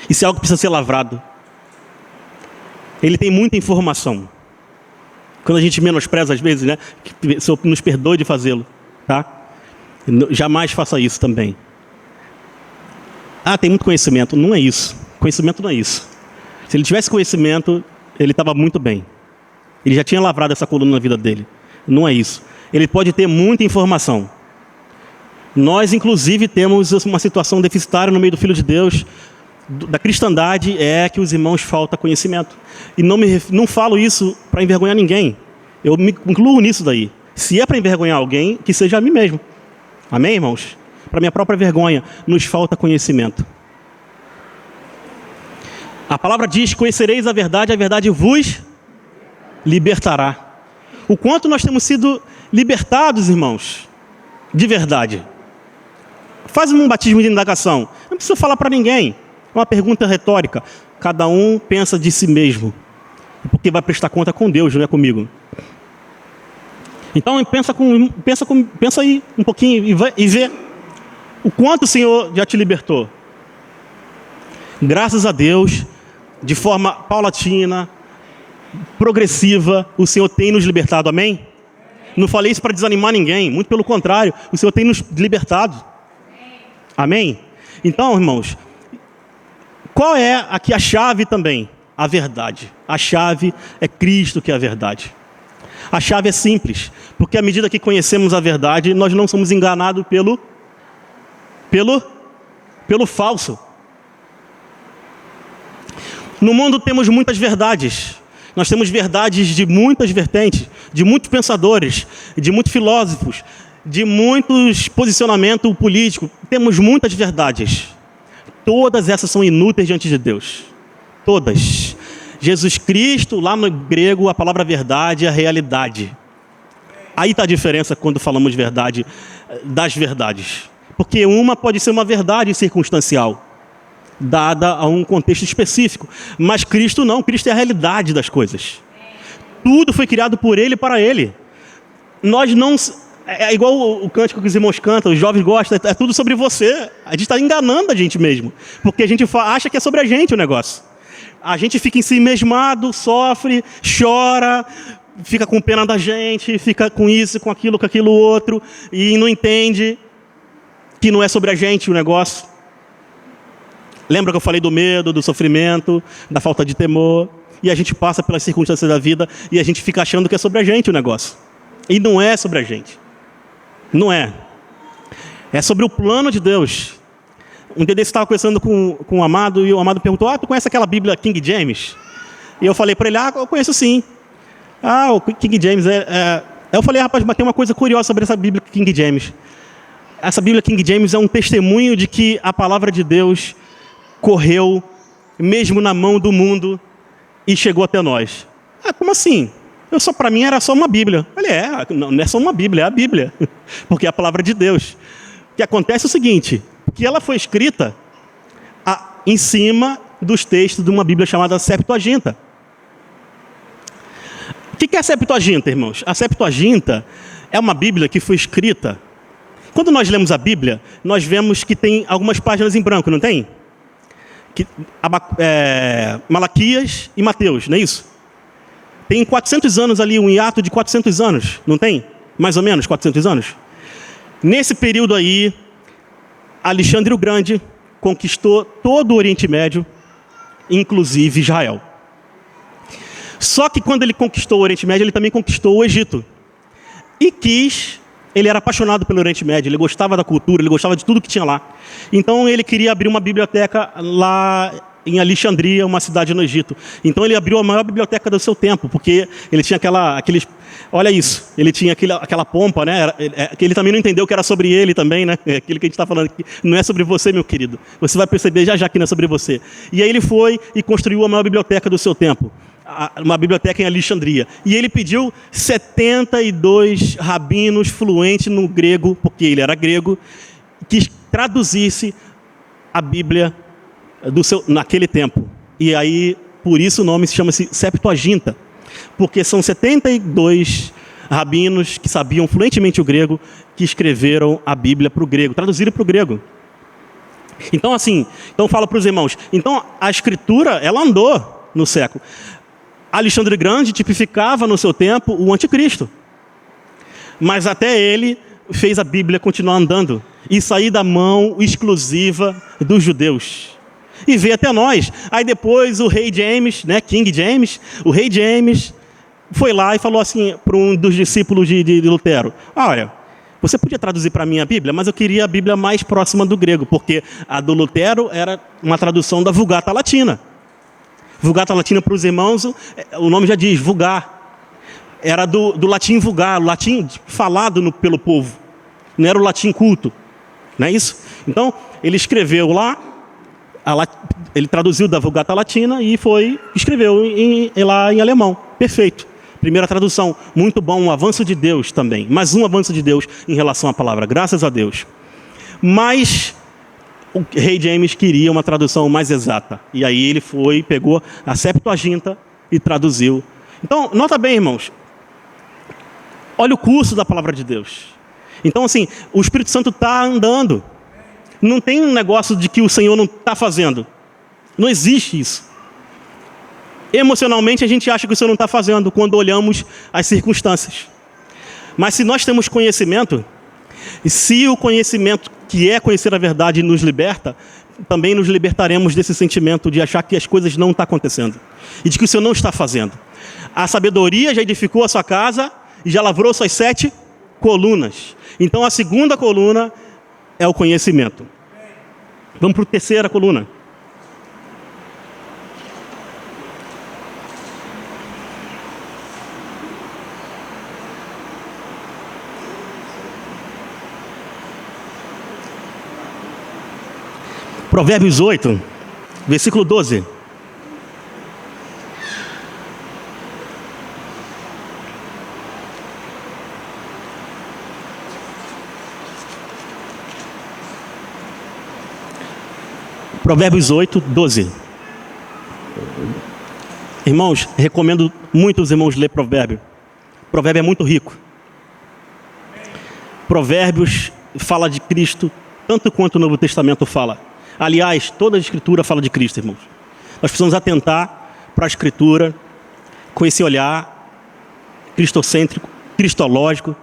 Isso é algo que precisa ser lavrado. Ele tem muita informação. Quando a gente menospreza às vezes, né? Que o Senhor nos perdoe de fazê-lo. Tá? Jamais faça isso também. Tem muito conhecimento. Não é isso. Conhecimento não é isso. Se ele tivesse conhecimento, ele estava muito bem. Ele já tinha lavrado essa coluna na vida dele. Não é isso. Ele pode ter muita informação. Nós, inclusive, temos uma situação deficitária no meio do Filho de Deus, da cristandade, é que os irmãos falta conhecimento. E não falo isso para envergonhar ninguém. Eu me incluo nisso daí. Se é para envergonhar alguém, que seja a mim mesmo. Amém, irmãos? Para minha própria vergonha, nos falta conhecimento. A palavra diz, conhecereis a verdade vos libertará. O quanto nós temos sido libertados, irmãos, de verdade. Faz um batismo de indagação. Não precisa falar para ninguém. É uma pergunta retórica. Cada um pensa de si mesmo. Porque vai prestar conta com Deus, não é comigo. Então pensa aí um pouquinho e vê o quanto o Senhor já te libertou. Graças a Deus, de forma paulatina, progressiva, o Senhor tem nos libertado, amém? Não falei isso para desanimar ninguém, muito pelo contrário, o Senhor tem nos libertado. Amém? Então, irmãos, qual é aqui a chave também? A verdade. A chave é Cristo, que é a verdade. A chave é simples, porque à medida que conhecemos a verdade, nós não somos enganados pelo falso. No mundo temos muitas verdades. Nós temos verdades de muitas vertentes, de muitos pensadores, de muitos filósofos. de muitos posicionamentos políticos. Temos muitas verdades. Todas essas são inúteis diante de Deus. Todas. Jesus Cristo, lá no grego, a palavra verdade é a realidade. Aí está a diferença quando falamos verdade, das verdades. Porque uma pode ser uma verdade circunstancial, dada a um contexto específico. Mas Cristo não, Cristo é a realidade das coisas. Tudo foi criado por Ele e para Ele. Nós não... É igual o cântico que os irmãos cantam, os jovens gostam, é tudo sobre você. A gente está enganando a gente mesmo. Porque a gente acha que é sobre a gente o negócio. A gente fica em si mesmado, sofre, chora, fica com pena da gente, fica com isso, com aquilo outro, e não entende que não é sobre a gente o negócio. Lembra que eu falei do medo, do sofrimento, da falta de temor? E a gente passa pelas circunstâncias da vida e a gente fica achando que é sobre a gente o negócio. E não é sobre a gente. Não é. É sobre o plano de Deus. Um dia desse estava conversando com o Amado e o Amado perguntou: tu conhece aquela Bíblia King James? E eu falei para ele: eu conheço sim. O King James Eu falei: rapaz, mas tem uma coisa curiosa sobre essa Bíblia King James. Essa Bíblia King James é um testemunho de que a palavra de Deus correu mesmo na mão do mundo e chegou até nós. Como assim? Para mim era só uma Bíblia. Ele não é só uma Bíblia, é a Bíblia. Porque é a palavra de Deus. O que acontece é o seguinte, que ela foi escrita em cima dos textos de uma Bíblia chamada Septuaginta. O que é a Septuaginta, irmãos? A Septuaginta é uma Bíblia que foi escrita... Quando nós lemos a Bíblia, nós vemos que tem algumas páginas em branco, não tem? Malaquias e Mateus, não é isso? Tem 400 anos ali, um hiato de 400 anos, não tem? Mais ou menos 400 anos. Nesse período aí, Alexandre o Grande conquistou todo o Oriente Médio, inclusive Israel. Só que quando ele conquistou o Oriente Médio, ele também conquistou o Egito. Ele era apaixonado pelo Oriente Médio, ele gostava da cultura, ele gostava de tudo que tinha lá. Então ele queria abrir uma biblioteca lá em Alexandria, uma cidade no Egito. Então ele abriu a maior biblioteca do seu tempo, porque ele tinha olha isso, ele tinha aquela pompa, né? Que ele também não entendeu que era sobre ele também, né? Aquilo que a gente está falando aqui, não é sobre você, meu querido. Você vai perceber já que não é sobre você. E aí ele foi e construiu a maior biblioteca do seu tempo. Uma biblioteca em Alexandria. E ele pediu 72 rabinos fluentes no grego, porque ele era grego, que traduzisse a Bíblia naquele tempo. E aí, por isso o nome se chama-se Septuaginta, porque são 72 rabinos que sabiam fluentemente o grego, que escreveram a Bíblia para o grego, traduziram para o grego. Então fala para os irmãos, então a escritura, ela andou no século. Alexandre Grande tipificava no seu tempo o anticristo. Mas até ele fez a Bíblia continuar andando e sair da mão exclusiva dos judeus. E veio até nós. Aí depois o rei James, né, King James, o rei James foi lá e falou assim para um dos discípulos de Lutero: olha, você podia traduzir para mim a Bíblia, mas eu queria a Bíblia mais próxima do grego, porque a do Lutero era uma tradução da Vulgata Latina. Vulgata Latina, para os irmãos, o nome já diz, vulgar. Era do latim vulgar, o latim falado pelo povo. Não era o latim culto. Não é isso? Então, ele escreveu lá, ele traduziu da Vulgata Latina e escreveu lá em alemão. Perfeito. Primeira tradução. Muito bom, um avanço de Deus também. Mais um avanço de Deus em relação à palavra. Graças a Deus. Mas o rei James queria uma tradução mais exata. E aí ele pegou a Septuaginta e traduziu. Então, nota bem, irmãos. Olha o curso da palavra de Deus. Então, assim, o Espírito Santo está andando. Não tem um negócio de que o Senhor não está fazendo. Não existe isso. Emocionalmente, a gente acha que o Senhor não está fazendo quando olhamos as circunstâncias. Mas se nós temos conhecimento, e se o conhecimento que é conhecer a verdade nos liberta, também nos libertaremos desse sentimento de achar que as coisas não estão acontecendo. E de que o Senhor não está fazendo. A sabedoria já edificou a sua casa e já lavrou suas 7 colunas. Então a segunda coluna é o conhecimento. Vamos para a terceira coluna. Provérbios 8, versículo 12. Provérbios 8, 12. Irmãos, recomendo muito os irmãos ler Provérbio. Provérbio é muito rico. Provérbios fala de Cristo tanto quanto o Novo Testamento fala. Aliás, toda a Escritura fala de Cristo, irmãos. Nós precisamos atentar para a Escritura com esse olhar cristocêntrico, cristológico,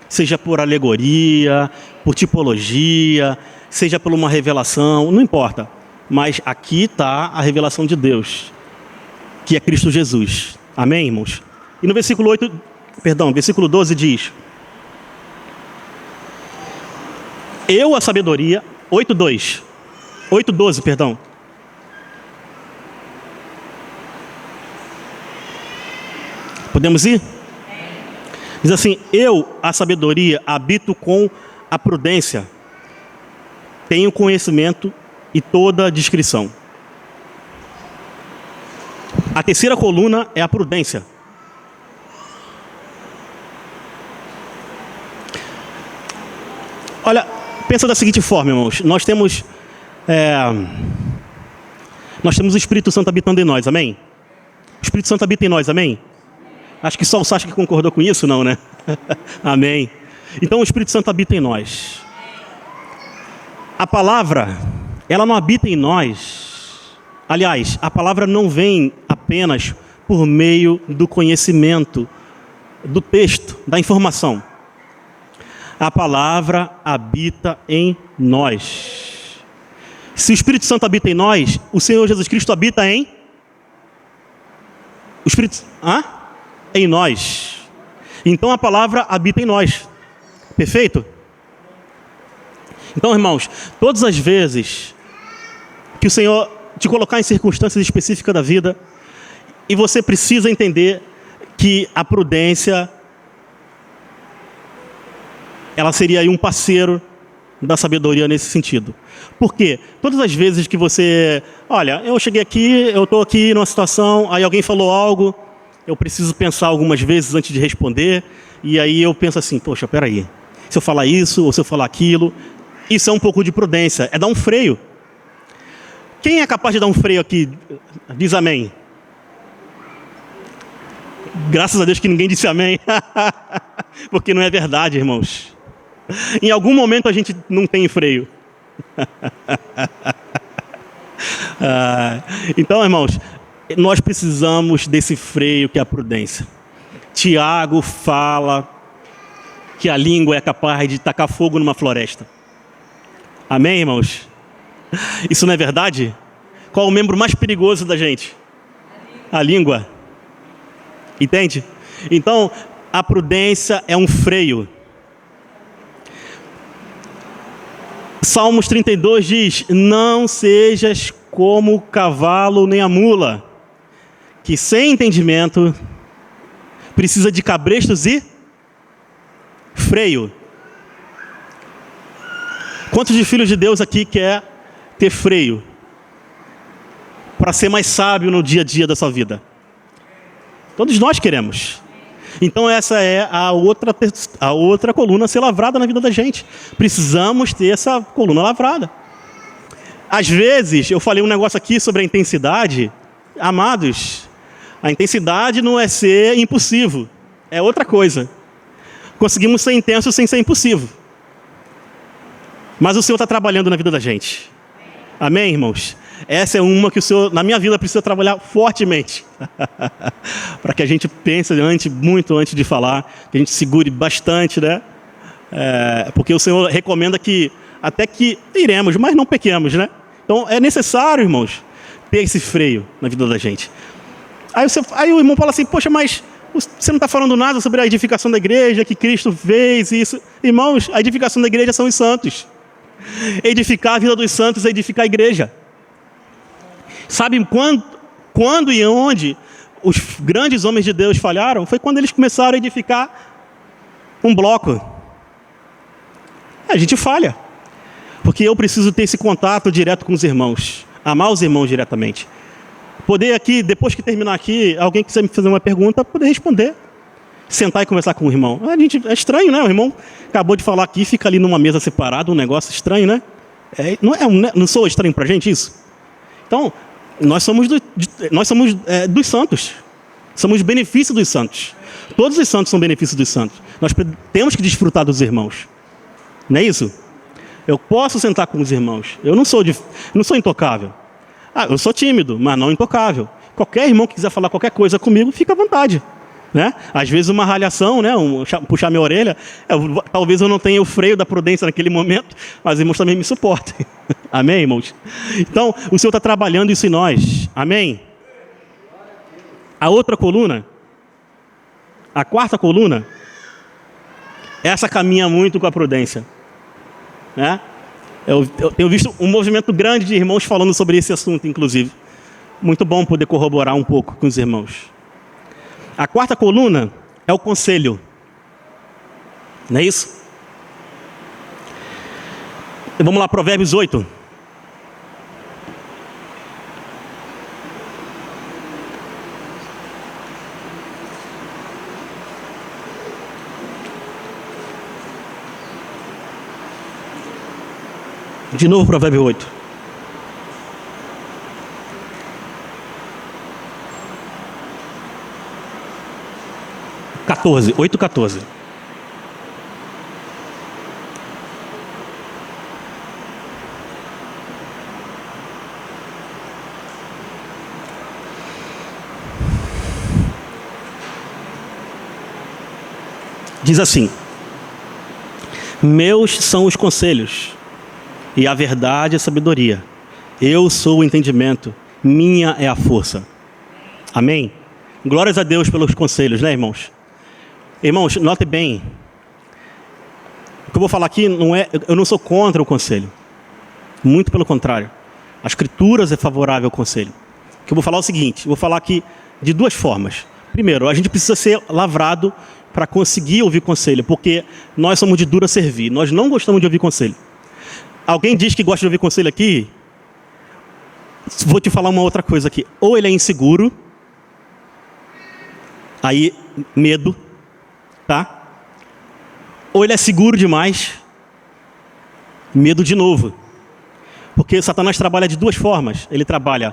seja por alegoria, por tipologia, seja por uma revelação, não importa. Mas aqui está a revelação de Deus, que é Cristo Jesus. Amém, irmãos? E no versículo 12 diz: eu, a sabedoria, 8:12, perdão. Podemos ir? Diz assim: eu, a sabedoria, habito com a prudência, tenho conhecimento e toda a discrição. A terceira coluna é a prudência. Olha, pensa da seguinte forma, irmãos. Nós temos o Espírito Santo habitando em nós, amém? O Espírito Santo habita em nós, amém? Acho que só o Sasha que concordou com isso, não, né? Amém. Então o Espírito Santo habita em nós. A palavra, ela não habita em nós. Aliás, a palavra não vem apenas por meio do conhecimento, do texto, da informação. A palavra habita em nós. Se o Espírito Santo habita em nós, o Senhor Jesus Cristo habita em? O Espírito... Em nós. Então a palavra habita em nós. Perfeito? Então, irmãos, todas as vezes que o Senhor te colocar em circunstâncias específicas da vida, e você precisa entender que a prudência, ela seria aí um parceiro da sabedoria nesse sentido. Por quê? Todas as vezes que você... Olha, eu cheguei aqui, eu estou aqui numa situação, aí alguém falou algo, eu preciso pensar algumas vezes antes de responder, e aí eu penso assim, poxa, peraí, se eu falar isso ou se eu falar aquilo, isso é um pouco de prudência, é dar um freio. Quem é capaz de dar um freio aqui? Diz amém. Graças a Deus que ninguém disse amém, porque não é verdade, irmãos. Em algum momento a gente não tem freio. Então, irmãos, nós precisamos desse freio que é a prudência. Tiago fala que a língua é capaz de tacar fogo numa floresta. Amém, irmãos? Isso não é verdade? Qual o membro mais perigoso da gente? A língua. Entende? Então, a prudência é um freio. Salmos 32 diz: não sejas como o cavalo nem a mula, que sem entendimento precisa de cabrestos e freio. Quantos de filhos de Deus aqui quer ter freio para ser mais sábio no dia a dia da sua vida? Todos nós queremos. Então essa é a outra coluna a ser lavrada na vida da gente. Precisamos ter essa coluna lavrada. Às vezes, eu falei um negócio aqui sobre a intensidade. Amados, a intensidade não é ser impulsivo, é outra coisa. Conseguimos ser intensos sem ser impulsivo. Mas o Senhor está trabalhando na vida da gente. Amém, irmãos? Essa é uma que o Senhor, na minha vida, precisa trabalhar fortemente. Para que a gente pense muito antes de falar, que a gente segure bastante, né? Porque o Senhor recomenda que até que iremos, mas não pequemos, né? Então é necessário, irmãos, ter esse freio na vida da gente. Aí o irmão fala assim, poxa, mas você não está falando nada sobre a edificação da igreja, que Cristo fez isso. Irmãos, a edificação da igreja são os santos. Edificar a vida dos santos é edificar a igreja. Sabe quando e onde os grandes homens de Deus falharam? Foi quando eles começaram a edificar um bloco. A gente falha. Porque eu preciso ter esse contato direto com os irmãos. Amar os irmãos diretamente. Poder aqui, depois que terminar aqui, alguém quiser me fazer uma pergunta, poder responder. Sentar e conversar com o irmão. É estranho, né? O irmão acabou de falar aqui, fica ali numa mesa separada, um negócio estranho, né? Não sou estranho pra gente isso? Então, nós somos dos santos. Somos benefício dos santos. Todos os santos são benefícios dos santos. Nós temos que desfrutar dos irmãos. Não é isso? Eu posso sentar com os irmãos. Eu não sou intocável. Eu sou tímido, mas não intocável. Qualquer irmão que quiser falar qualquer coisa comigo, fica à vontade. Né? Às vezes uma ralhação, né? Puxar minha orelha, talvez eu não tenha o freio da prudência naquele momento, mas os irmãos também me suportem. Amém, irmãos? Então, o Senhor está trabalhando isso em nós. Amém? A outra coluna, a quarta coluna, essa caminha muito com a prudência. Né? Eu tenho visto um movimento grande de irmãos falando sobre esse assunto, inclusive. Muito bom poder corroborar um pouco com os irmãos. A quarta coluna é o conselho. Não é isso? Vamos lá, Provérbios 8. De novo, Provérbio 8. (14) 8:14. Diz assim: meus são os conselhos, e a verdade é a sabedoria. Eu sou o entendimento, minha é a força. Amém? Glórias a Deus pelos conselhos, né, irmãos? Irmãos, note bem. O que eu vou falar aqui eu não sou contra o conselho. Muito pelo contrário. As Escrituras é favorável ao conselho. O que eu vou falar é o seguinte, vou falar aqui de duas formas. Primeiro, a gente precisa ser lavrado para conseguir ouvir conselho, porque nós somos de dura servir. Nós não gostamos de ouvir conselho. Alguém diz que gosta de ouvir conselho aqui? Vou te falar uma outra coisa aqui. Ou ele é inseguro, aí medo, tá? Ou ele é seguro demais, medo de novo. Porque Satanás trabalha de duas formas. Ele trabalha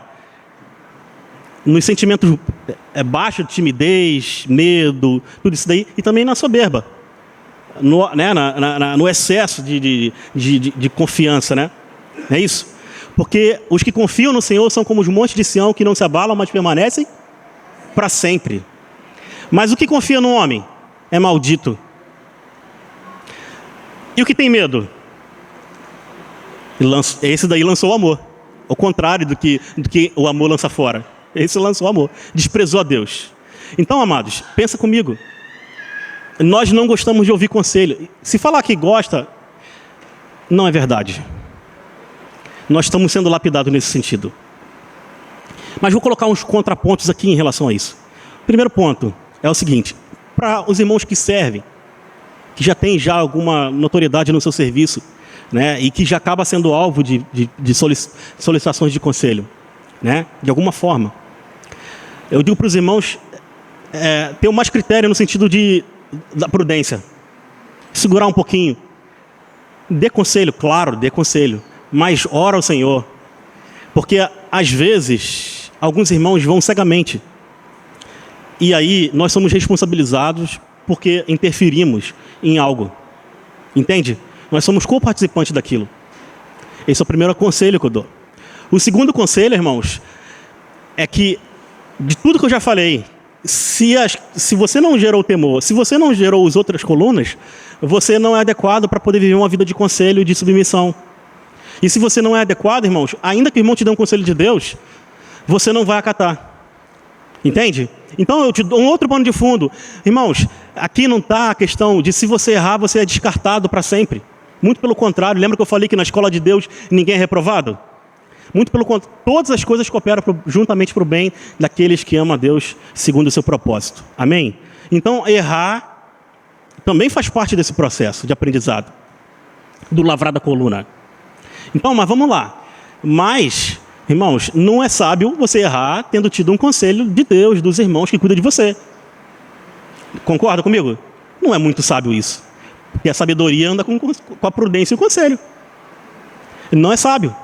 nos sentimentos baixos, de timidez, medo, tudo isso daí, e também na soberba. No excesso de confiança, né? É isso? Porque os que confiam no Senhor são como os montes de Sião, que não se abalam, mas permanecem para sempre. Mas o que confia no homem é maldito. E o que tem medo? Esse daí lançou o amor. Ao contrário do que o amor lança fora. Esse lançou o amor. Desprezou a Deus. Então, amados, pensa comigo. Nós não gostamos de ouvir conselho. Se falar que gosta, não é verdade. Nós estamos sendo lapidados nesse sentido. Mas vou colocar uns contrapontos aqui em relação a isso. Primeiro ponto é o seguinte. Para os irmãos que servem, que já têm alguma notoriedade no seu serviço, né, e que já acaba sendo alvo de solicitações de conselho, né, de alguma forma. Eu digo para os irmãos ter mais critério no sentido da prudência. Segurar um pouquinho. Dê conselho, claro, dê conselho. Mas ora ao Senhor. Porque, às vezes, alguns irmãos vão cegamente. E aí, nós somos responsabilizados porque interferimos em algo. Entende? Nós somos co-participantes daquilo. Esse é o primeiro conselho que eu dou. O segundo conselho, irmãos, é que, de tudo que eu já falei, se você não gerou temor, se você não gerou as outras colunas, você não é adequado para poder viver uma vida de conselho e de submissão. E se você não é adequado, irmãos, ainda que o irmão te dê um conselho de Deus, você não vai acatar. Entende? Então eu te dou um outro pano de fundo. Irmãos, aqui não está a questão de se você errar, você é descartado para sempre. Muito pelo contrário. Lembra que eu falei que na escola de Deus ninguém é reprovado? Muito pelo contrário. Todas as coisas cooperam juntamente para o bem daqueles que amam a Deus segundo o seu propósito. Amém? Então errar também faz parte desse processo de aprendizado. Do lavrar da coluna. Então, mas vamos lá. Mas, irmãos, não é sábio você errar tendo tido um conselho de Deus, dos irmãos que cuidam de você. Concorda comigo? Não é muito sábio isso. Porque a sabedoria anda com a prudência e o conselho. Não é sábio.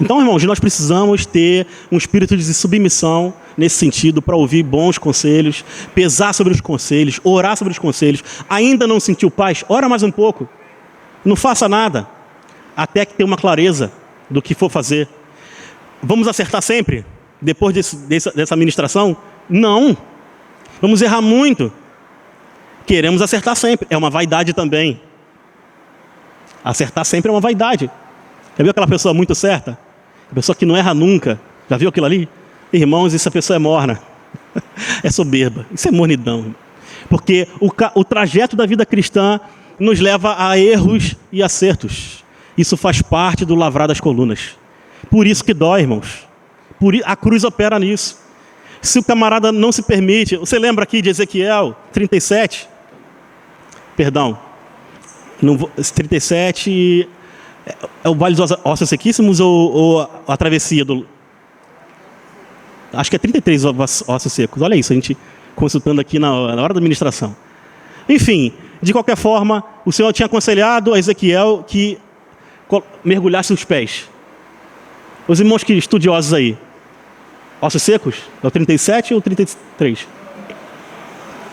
Então, irmãos, nós precisamos ter um espírito de submissão nesse sentido, para ouvir bons conselhos, pesar sobre os conselhos, orar sobre os conselhos. Ainda não sentiu paz? Ora mais um pouco. Não faça nada, até que tenha uma clareza do que for fazer. Vamos acertar sempre? Depois dessa ministração? Não. Vamos errar muito. Queremos acertar sempre. É uma vaidade também. Acertar sempre é uma vaidade. Já viu aquela pessoa muito certa? A pessoa que não erra nunca. Já viu aquilo ali? Irmãos, essa pessoa é morna. É soberba. Isso é mornidão. Porque o trajeto da vida cristã nos leva a erros e acertos. Isso faz parte do lavrar das colunas. Por isso que dói, irmãos. A cruz opera nisso. Se o camarada não se permite... Você lembra aqui de Ezequiel 37? Perdão. 37... É o Vale dos Ossos Sequíssimos ou a travessia do... Acho que é 33 ossos secos. Olha isso, a gente consultando aqui na hora da ministração. Enfim, de qualquer forma, o Senhor tinha aconselhado a Ezequiel que mergulhasse os pés. Os irmãos que estudiosos aí, ossos secos? É o 37 ou o 33?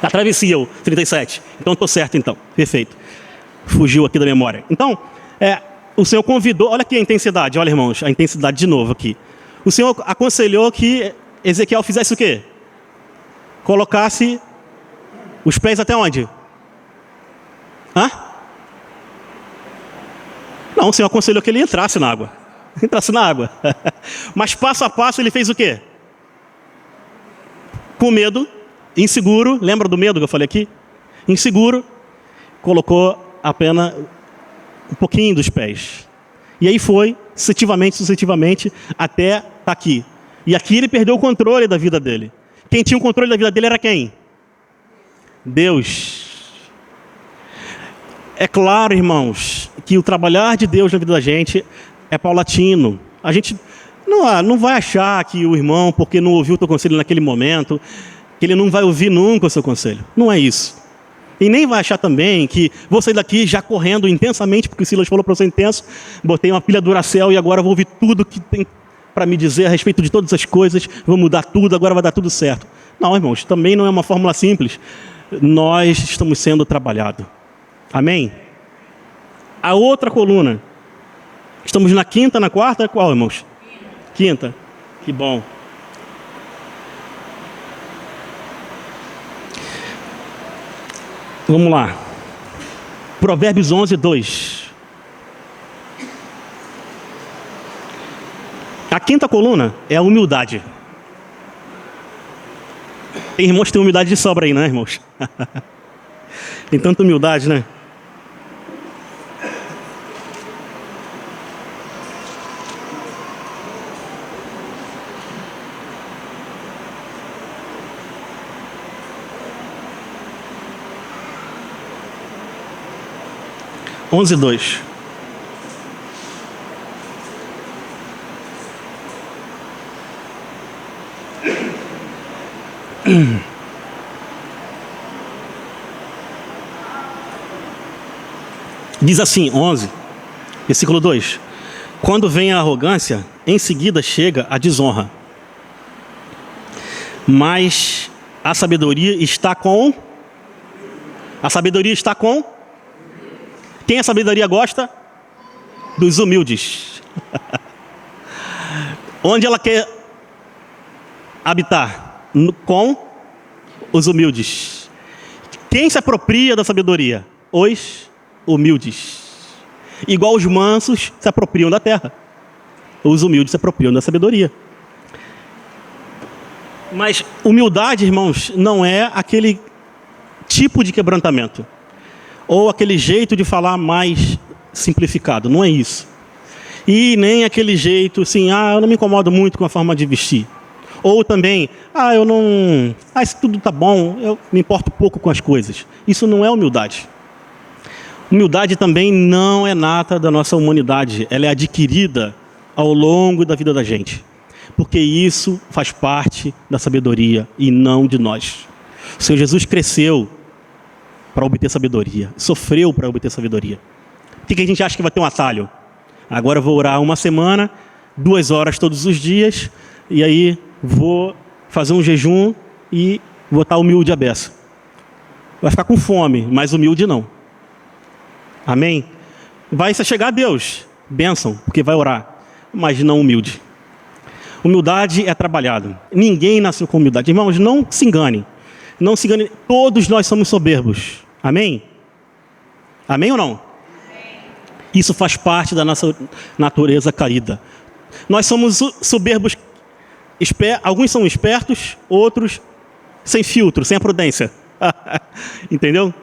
A travessia, o 37. Então estou certo, então. Perfeito. Fugiu aqui da memória. Então, o Senhor convidou... Olha aqui a intensidade. Olha, irmãos, a intensidade de novo aqui. O Senhor aconselhou que Ezequiel fizesse o quê? Colocasse os pés até onde? Não, o Senhor aconselhou que ele entrasse na água. Entrasse na água. Mas passo a passo ele fez o quê? Com medo, inseguro. Lembra do medo que eu falei aqui? Inseguro. Colocou apenas um pouquinho dos pés. E aí foi, sucessivamente, até estar aqui. E aqui ele perdeu o controle da vida dele. Quem tinha o controle da vida dele era quem? Deus. É claro, irmãos, que o trabalhar de Deus na vida da gente é paulatino. A gente não vai achar que o irmão, porque não ouviu o teu conselho naquele momento, que ele não vai ouvir nunca o seu conselho. Não é isso. E nem vai achar também que vou sair daqui já correndo intensamente, porque o Silas falou para eu ser intenso, botei uma pilha Duracell e agora vou ouvir tudo que tem para me dizer a respeito de todas as coisas, vou mudar tudo, agora vai dar tudo certo. Não, irmãos, também não é uma fórmula simples. Nós estamos sendo trabalhados. Amém? A outra coluna. Estamos na quinta, na quarta? Qual, irmãos? Quinta. Que bom. Vamos lá. Provérbios 11, 2. A quinta coluna é a humildade. Tem irmãos que têm humildade de sobra aí, né, irmãos? Tem tanta humildade, né? Onze, 2. Diz assim, 11, versículo 2. Quando vem a arrogância, em seguida chega a desonra. Mas a sabedoria está com... A sabedoria está com... Quem a sabedoria gosta? Dos humildes. Onde ela quer habitar? Com os humildes. Quem se apropria da sabedoria? Os humildes. Igual os mansos se apropriam da terra. Os humildes se apropriam da sabedoria. Mas humildade, irmãos, não é aquele tipo de quebrantamento. Ou aquele jeito de falar mais simplificado. Não é isso. E nem aquele jeito assim, eu não me incomodo muito com a forma de vestir. Ou também, isso tudo tá bom, eu me importo pouco com as coisas. Isso não é humildade. Humildade também não é nata da nossa humanidade, ela é adquirida ao longo da vida da gente, porque isso faz parte da sabedoria e não de nós. O Senhor Jesus cresceu para obter sabedoria, sofreu para obter sabedoria. Por que a gente acha que vai ter um atalho? Agora eu vou orar uma semana, 2 horas todos os dias, e aí vou fazer um jejum e vou estar humilde à beça. Vai ficar com fome, mas humilde não. Amém? Vai se chegar a Deus, bênção, porque vai orar, mas não humilde. Humildade é trabalhado. Ninguém nasceu com humildade. Irmãos, não se enganem. Não se enganem. Todos nós somos soberbos. Amém? Amém ou não? Amém. Isso faz parte da nossa natureza caída. Nós somos soberbos. Alguns são espertos, outros sem filtro, sem a prudência. Entendeu?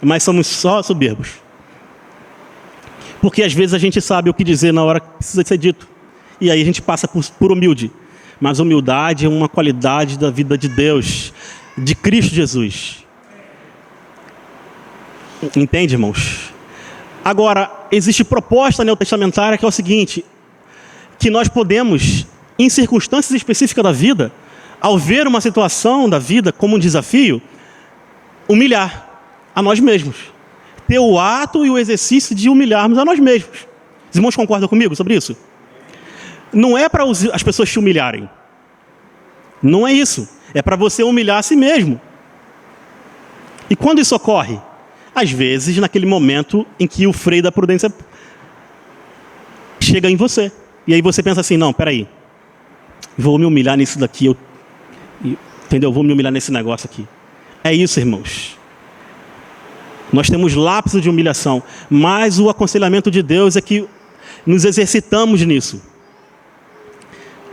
Mas somos só soberbos. Porque às vezes a gente sabe o que dizer na hora que precisa ser dito. E aí a gente passa por humilde. Mas humildade é uma qualidade da vida de Deus, de Cristo Jesus. Entende, irmãos? Agora, existe proposta neotestamentária que é o seguinte, que nós podemos, em circunstâncias específicas da vida, ao ver uma situação da vida como um desafio, humilhar a nós mesmos. Ter o ato e o exercício de humilharmos a nós mesmos. Os irmãos concordam comigo sobre isso? Não é para as pessoas te humilharem. Não é isso. É para você humilhar a si mesmo. E quando isso ocorre? Às vezes, naquele momento em que o freio da prudência chega em você. E aí você pensa assim, não, peraí. Vou me humilhar nisso daqui. Entendeu? Vou me humilhar nesse negócio aqui. É isso, irmãos. Nós temos lapsos de humilhação, mas o aconselhamento de Deus é que nos exercitamos nisso.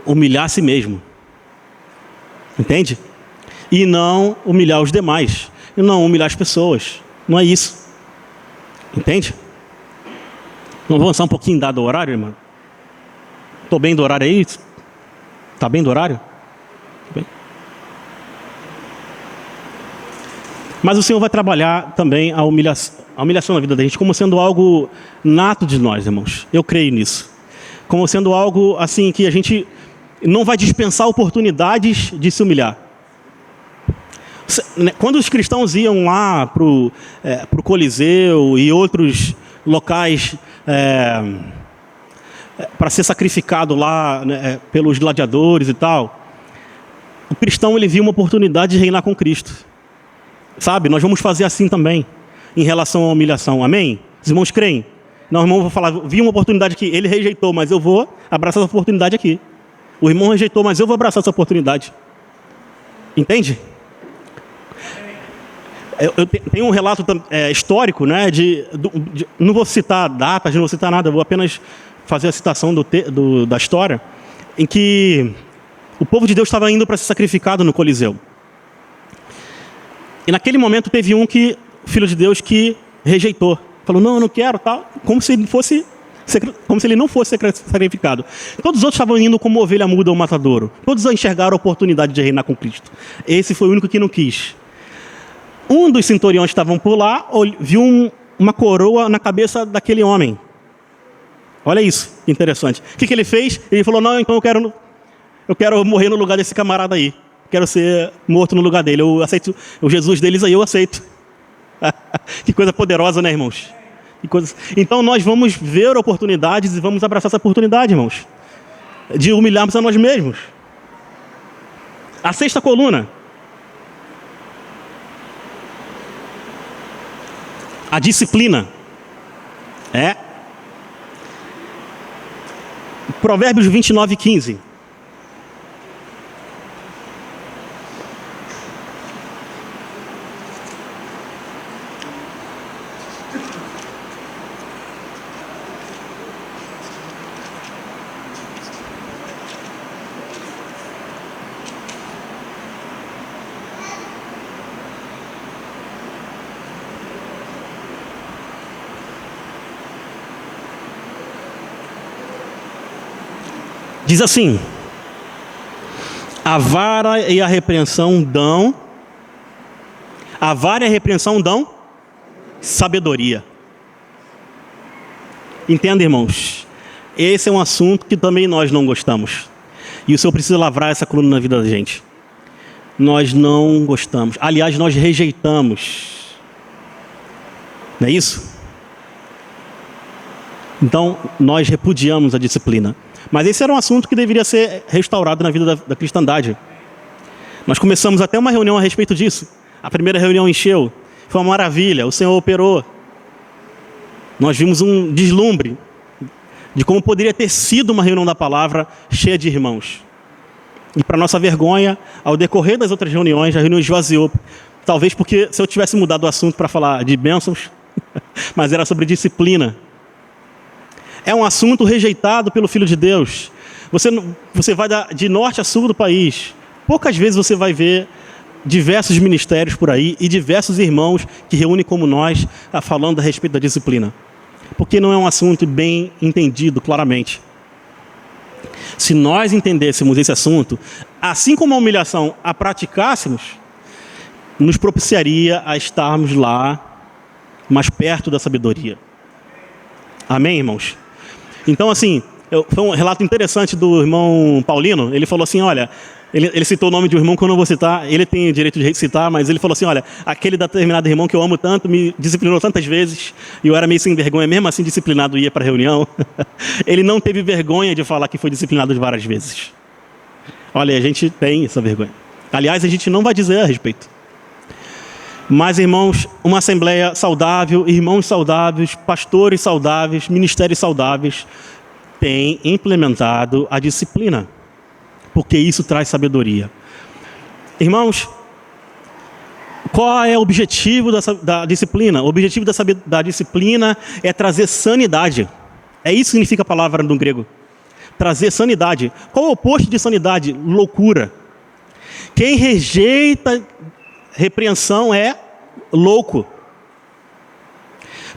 Humilhar a si mesmo. Entende? E não humilhar os demais. E não humilhar as pessoas. Não é isso. Entende? Vamos avançar um pouquinho dado o horário, irmão? Estou bem do horário aí? Está bem do horário? Bem? Mas o Senhor vai trabalhar também a humilhação na vida da gente como sendo algo nato de nós, irmãos. Eu creio nisso. Como sendo algo assim que a gente não vai dispensar oportunidades de se humilhar. Quando os cristãos iam lá para o Coliseu e outros locais para ser sacrificado lá, né, pelos gladiadores e tal, o cristão ele via uma oportunidade de reinar com Cristo. Sabe, nós vamos fazer assim também, em relação à humilhação, amém? Os irmãos creem? Não, o irmão vai falar, vi uma oportunidade que ele rejeitou, mas eu vou abraçar essa oportunidade aqui. O irmão rejeitou, mas eu vou abraçar essa oportunidade. Entende? Eu tenho um relato histórico, né, não vou citar datas, não vou citar nada, eu vou apenas fazer a citação da história, em que o povo de Deus estava indo para ser sacrificado no Coliseu. E naquele momento teve o filho de Deus, que rejeitou. Falou, não, eu não quero, tal. Como se ele não fosse sacrificado. Todos os outros estavam indo como ovelha muda ao matadouro. Todos enxergaram a oportunidade de reinar com Cristo. Esse foi o único que não quis. Um dos centuriões que estavam por lá viu uma coroa na cabeça daquele homem. Olha isso, interessante. O que ele fez? Ele falou, não, então eu quero morrer no lugar desse camarada aí. Quero ser morto no lugar dele. Eu aceito o Jesus deles aí, eu aceito. Que coisa poderosa, né, irmãos? Que coisa... Então nós vamos ver oportunidades e vamos abraçar essa oportunidade, irmãos, de humilharmos a nós mesmos. A 6ª coluna. A disciplina. Provérbios 29:15. Diz assim, a vara e a repreensão dão sabedoria. Entenda, irmãos? Esse é um assunto que também nós não gostamos. E o Senhor precisa lavrar essa coluna na vida da gente. Nós não gostamos. Aliás, nós rejeitamos. Não é isso? Então, nós repudiamos a disciplina. Mas esse era um assunto que deveria ser restaurado na vida da cristandade. Nós começamos até uma reunião a respeito disso. A primeira reunião encheu. Foi uma maravilha. O Senhor operou. Nós vimos um deslumbre de como poderia ter sido uma reunião da palavra cheia de irmãos. E para nossa vergonha, ao decorrer das outras reuniões, a reunião esvaziou. Talvez porque se eu tivesse mudado o assunto para falar de bênçãos, mas era sobre disciplina. É um assunto rejeitado pelo Filho de Deus. Você vai de norte a sul do país. Poucas vezes você vai ver diversos ministérios por aí e diversos irmãos que reúnem como nós falando a respeito da disciplina. Porque não é um assunto bem entendido claramente. Se nós entendêssemos esse assunto, assim como a humilhação a praticássemos, nos propiciaria a estarmos lá mais perto da sabedoria. Amém, irmãos? Então, assim, foi um relato interessante do irmão Paulino. Ele falou assim, olha, ele citou o nome de um irmão que eu não vou citar, ele tem o direito de citar, mas ele falou assim, olha, aquele determinado irmão que eu amo tanto, me disciplinou tantas vezes, e eu era meio sem vergonha, mesmo assim disciplinado, ia para a reunião. Ele não teve vergonha de falar que foi disciplinado várias vezes. Olha, a gente tem essa vergonha. Aliás, a gente não vai dizer a respeito. Mas, irmãos, uma assembleia saudável, irmãos saudáveis, pastores saudáveis, ministérios saudáveis, têm implementado a disciplina, porque isso traz sabedoria. Irmãos, qual é o objetivo da disciplina? O objetivo da disciplina é trazer sanidade. É isso que significa a palavra no grego. Trazer sanidade. Qual é o oposto de sanidade? Loucura. Quem rejeita repreensão é louco.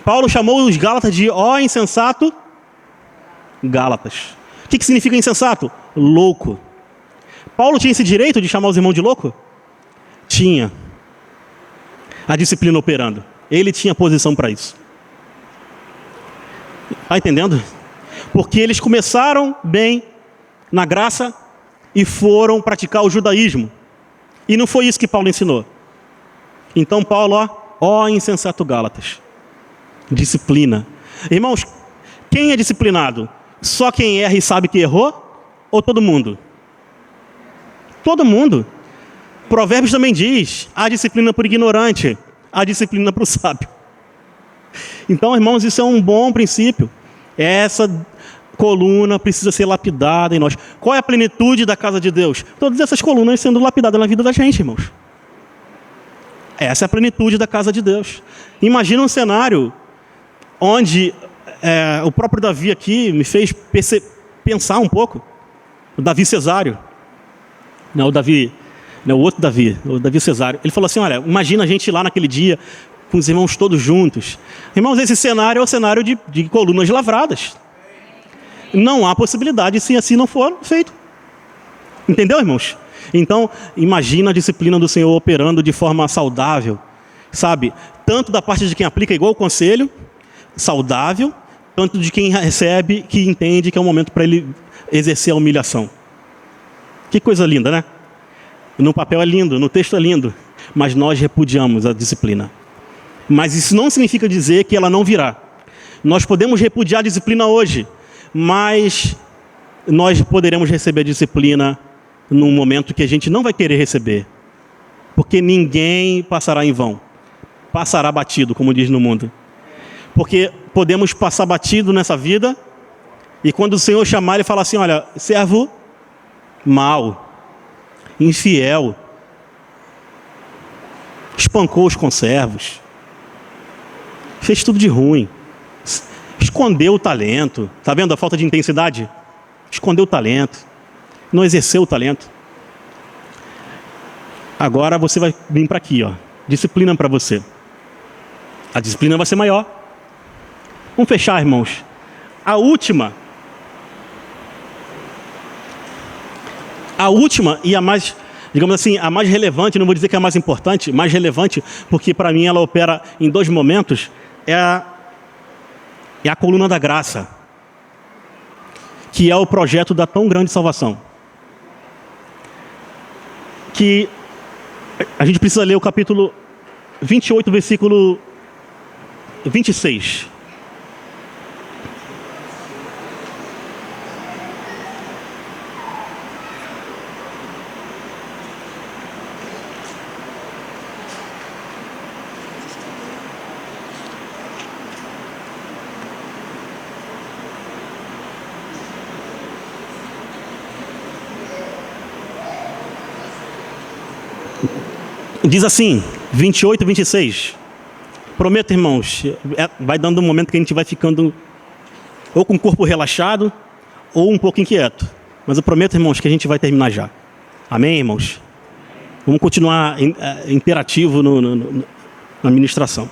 Paulo chamou os Gálatas de insensato Gálatas. O que significa insensato? Louco. Paulo tinha esse direito de chamar os irmãos de louco? Tinha. A disciplina operando. Ele tinha posição para isso. Está entendendo? Porque eles começaram bem na graça e foram praticar o judaísmo. E não foi isso que Paulo ensinou. Então Paulo, insensato Gálatas. Disciplina. Irmãos, quem é disciplinado? Só quem erra e sabe que errou? Ou todo mundo? Todo mundo. Provérbios também diz, há disciplina por ignorante, há disciplina para o sábio. Então, irmãos, isso é um bom princípio. Essa coluna precisa ser lapidada em nós. Qual é a plenitude da casa de Deus? Todas essas colunas sendo lapidadas na vida da gente, irmãos. Essa é a plenitude da casa de Deus. Imagina um cenário onde o próprio Davi aqui me fez pensar um pouco. O Davi Cesário. Não, o outro Davi, o Davi Cesário. Ele falou assim, olha, imagina a gente lá naquele dia, com os irmãos todos juntos. Irmãos, esse cenário é o cenário de colunas lavradas. Não há possibilidade se assim não for feito. Entendeu, irmãos? Então, imagina a disciplina do Senhor operando de forma saudável, sabe? Tanto da parte de quem aplica igual o conselho, saudável, tanto de quem recebe, que entende que é o momento para ele exercer a humilhação. Que coisa linda, né? No papel é lindo, no texto é lindo, mas nós repudiamos a disciplina. Mas isso não significa dizer que ela não virá. Nós podemos repudiar a disciplina hoje, mas nós poderemos receber a disciplina num momento que a gente não vai querer receber. Porque ninguém passará em vão. Passará batido, como diz no mundo. Porque podemos passar batido nessa vida, e quando o Senhor chamar, Ele fala assim, olha, servo mau, infiel, espancou os conservos, fez tudo de ruim, escondeu o talento. Está vendo a falta de intensidade? Escondeu o talento, não exerceu o talento. Agora você vai vir para aqui, disciplina para você. A disciplina vai ser maior. Vamos fechar, irmãos. A última e a mais, digamos assim, a mais relevante, não vou dizer que é a mais importante, mais relevante, porque para mim ela opera em dois momentos, é é a coluna da graça, que é o projeto da tão grande salvação. Que a gente precisa ler o capítulo 28, versículo 26. Diz assim, 28 e 26. Prometo, irmãos, vai dando um momento que a gente vai ficando ou com o corpo relaxado ou um pouco inquieto. Mas eu prometo, irmãos, que a gente vai terminar já. Amém, irmãos? Vamos continuar interativo na ministração.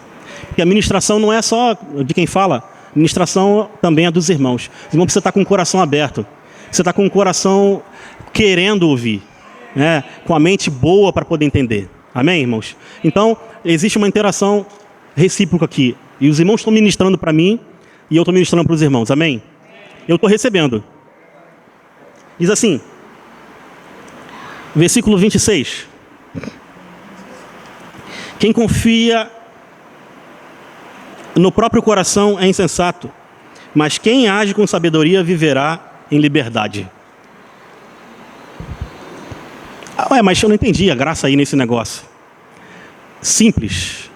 Porque a ministração não é só de quem fala, a ministração também é dos irmãos. Os irmãos precisam estar com o coração aberto. Você está com o coração querendo ouvir, né? Com a mente boa para poder entender. Amém, irmãos? Então, existe uma interação recíproca aqui. E os irmãos estão ministrando para mim e eu estou ministrando para os irmãos. Amém? Eu estou recebendo. Diz assim, versículo 26. Quem confia no próprio coração é insensato, mas quem age com sabedoria viverá em liberdade. Mas eu não entendi a graça aí nesse negócio. Simples.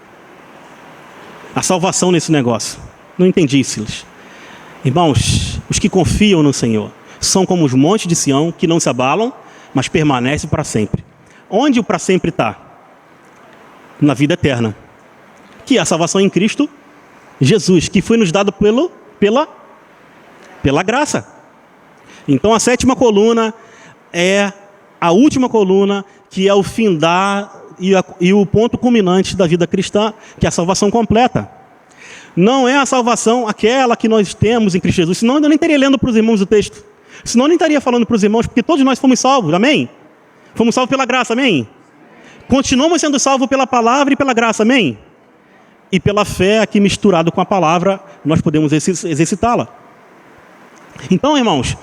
A salvação nesse negócio. Não entendi, Silas. Irmãos, os que confiam no Senhor são como os montes de Sião que não se abalam, mas permanecem para sempre. Onde o para sempre está? Na vida eterna. Que é a salvação em Cristo Jesus, que foi nos dado pela graça. Então a sétima coluna é a última coluna, que é o findar e o ponto culminante da vida cristã, que é a salvação completa. Não é a salvação aquela que nós temos em Cristo Jesus, senão eu nem estaria lendo para os irmãos o texto. Senão eu nem estaria falando para os irmãos, porque todos nós fomos salvos, amém? Fomos salvos pela graça, amém? Continuamos sendo salvos pela palavra e pela graça, amém? E pela fé aqui misturado com a palavra, nós podemos exercitá-la. Então, irmãos,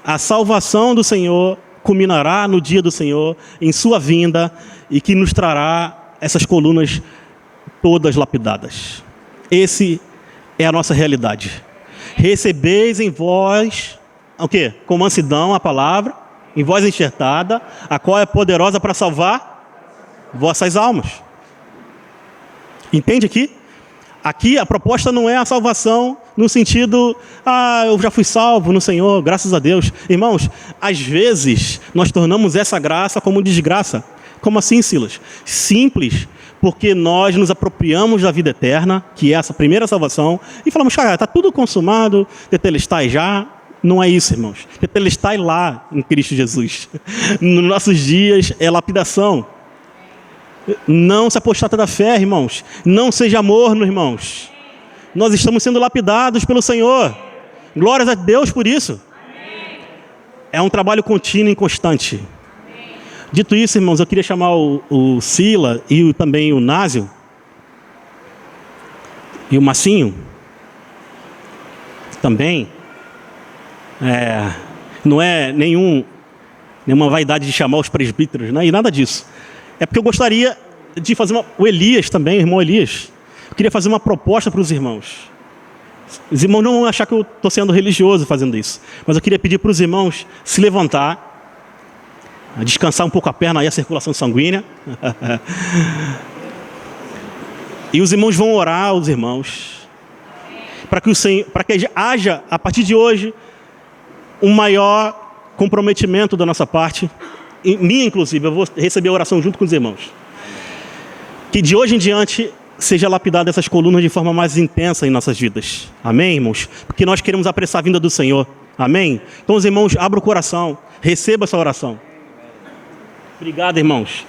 a salvação do Senhor culminará no dia do Senhor, em sua vinda, e que nos trará essas colunas todas lapidadas. Esse é a nossa realidade. Recebeis em vós, o quê? Com mansidão a palavra, em voz enxertada, a qual é poderosa para salvar vossas almas. Entende aqui? Aqui a proposta não é a salvação no sentido, eu já fui salvo no Senhor, graças a Deus. Irmãos, às vezes nós tornamos essa graça como desgraça. Como assim, Silas? Simples, porque nós nos apropriamos da vida eterna, que é essa primeira salvação, e falamos, cara, está tudo consumado, tetelestai já. Não é isso, irmãos. Tetelestai lá em Cristo Jesus. Nos nossos dias é lapidação. Não se apostata da fé, irmãos. Não seja morno, irmãos. Nós estamos sendo lapidados pelo Senhor. Glórias a Deus por isso. É um trabalho contínuo e constante. Dito isso, irmãos, eu queria chamar o Sila e também o Násio e o Massinho também. Não é nenhuma vaidade de chamar os presbíteros, né? E nada disso. É porque eu gostaria de fazer o Elias também, o irmão Elias. Eu queria fazer uma proposta para os irmãos. Os irmãos não vão achar que eu estou sendo religioso fazendo isso. Mas eu queria pedir para os irmãos se levantar, descansar um pouco a perna aí, a circulação sanguínea. E os irmãos vão orar, os irmãos, para que haja, a partir de hoje, um maior comprometimento da nossa parte. Minha, inclusive, eu vou receber a oração junto com os irmãos. Que de hoje em diante seja lapidada essas colunas de forma mais intensa em nossas vidas. Amém, irmãos? Porque nós queremos apressar a vinda do Senhor. Amém? Então, os irmãos, abra o coração, receba essa oração. Obrigado, irmãos.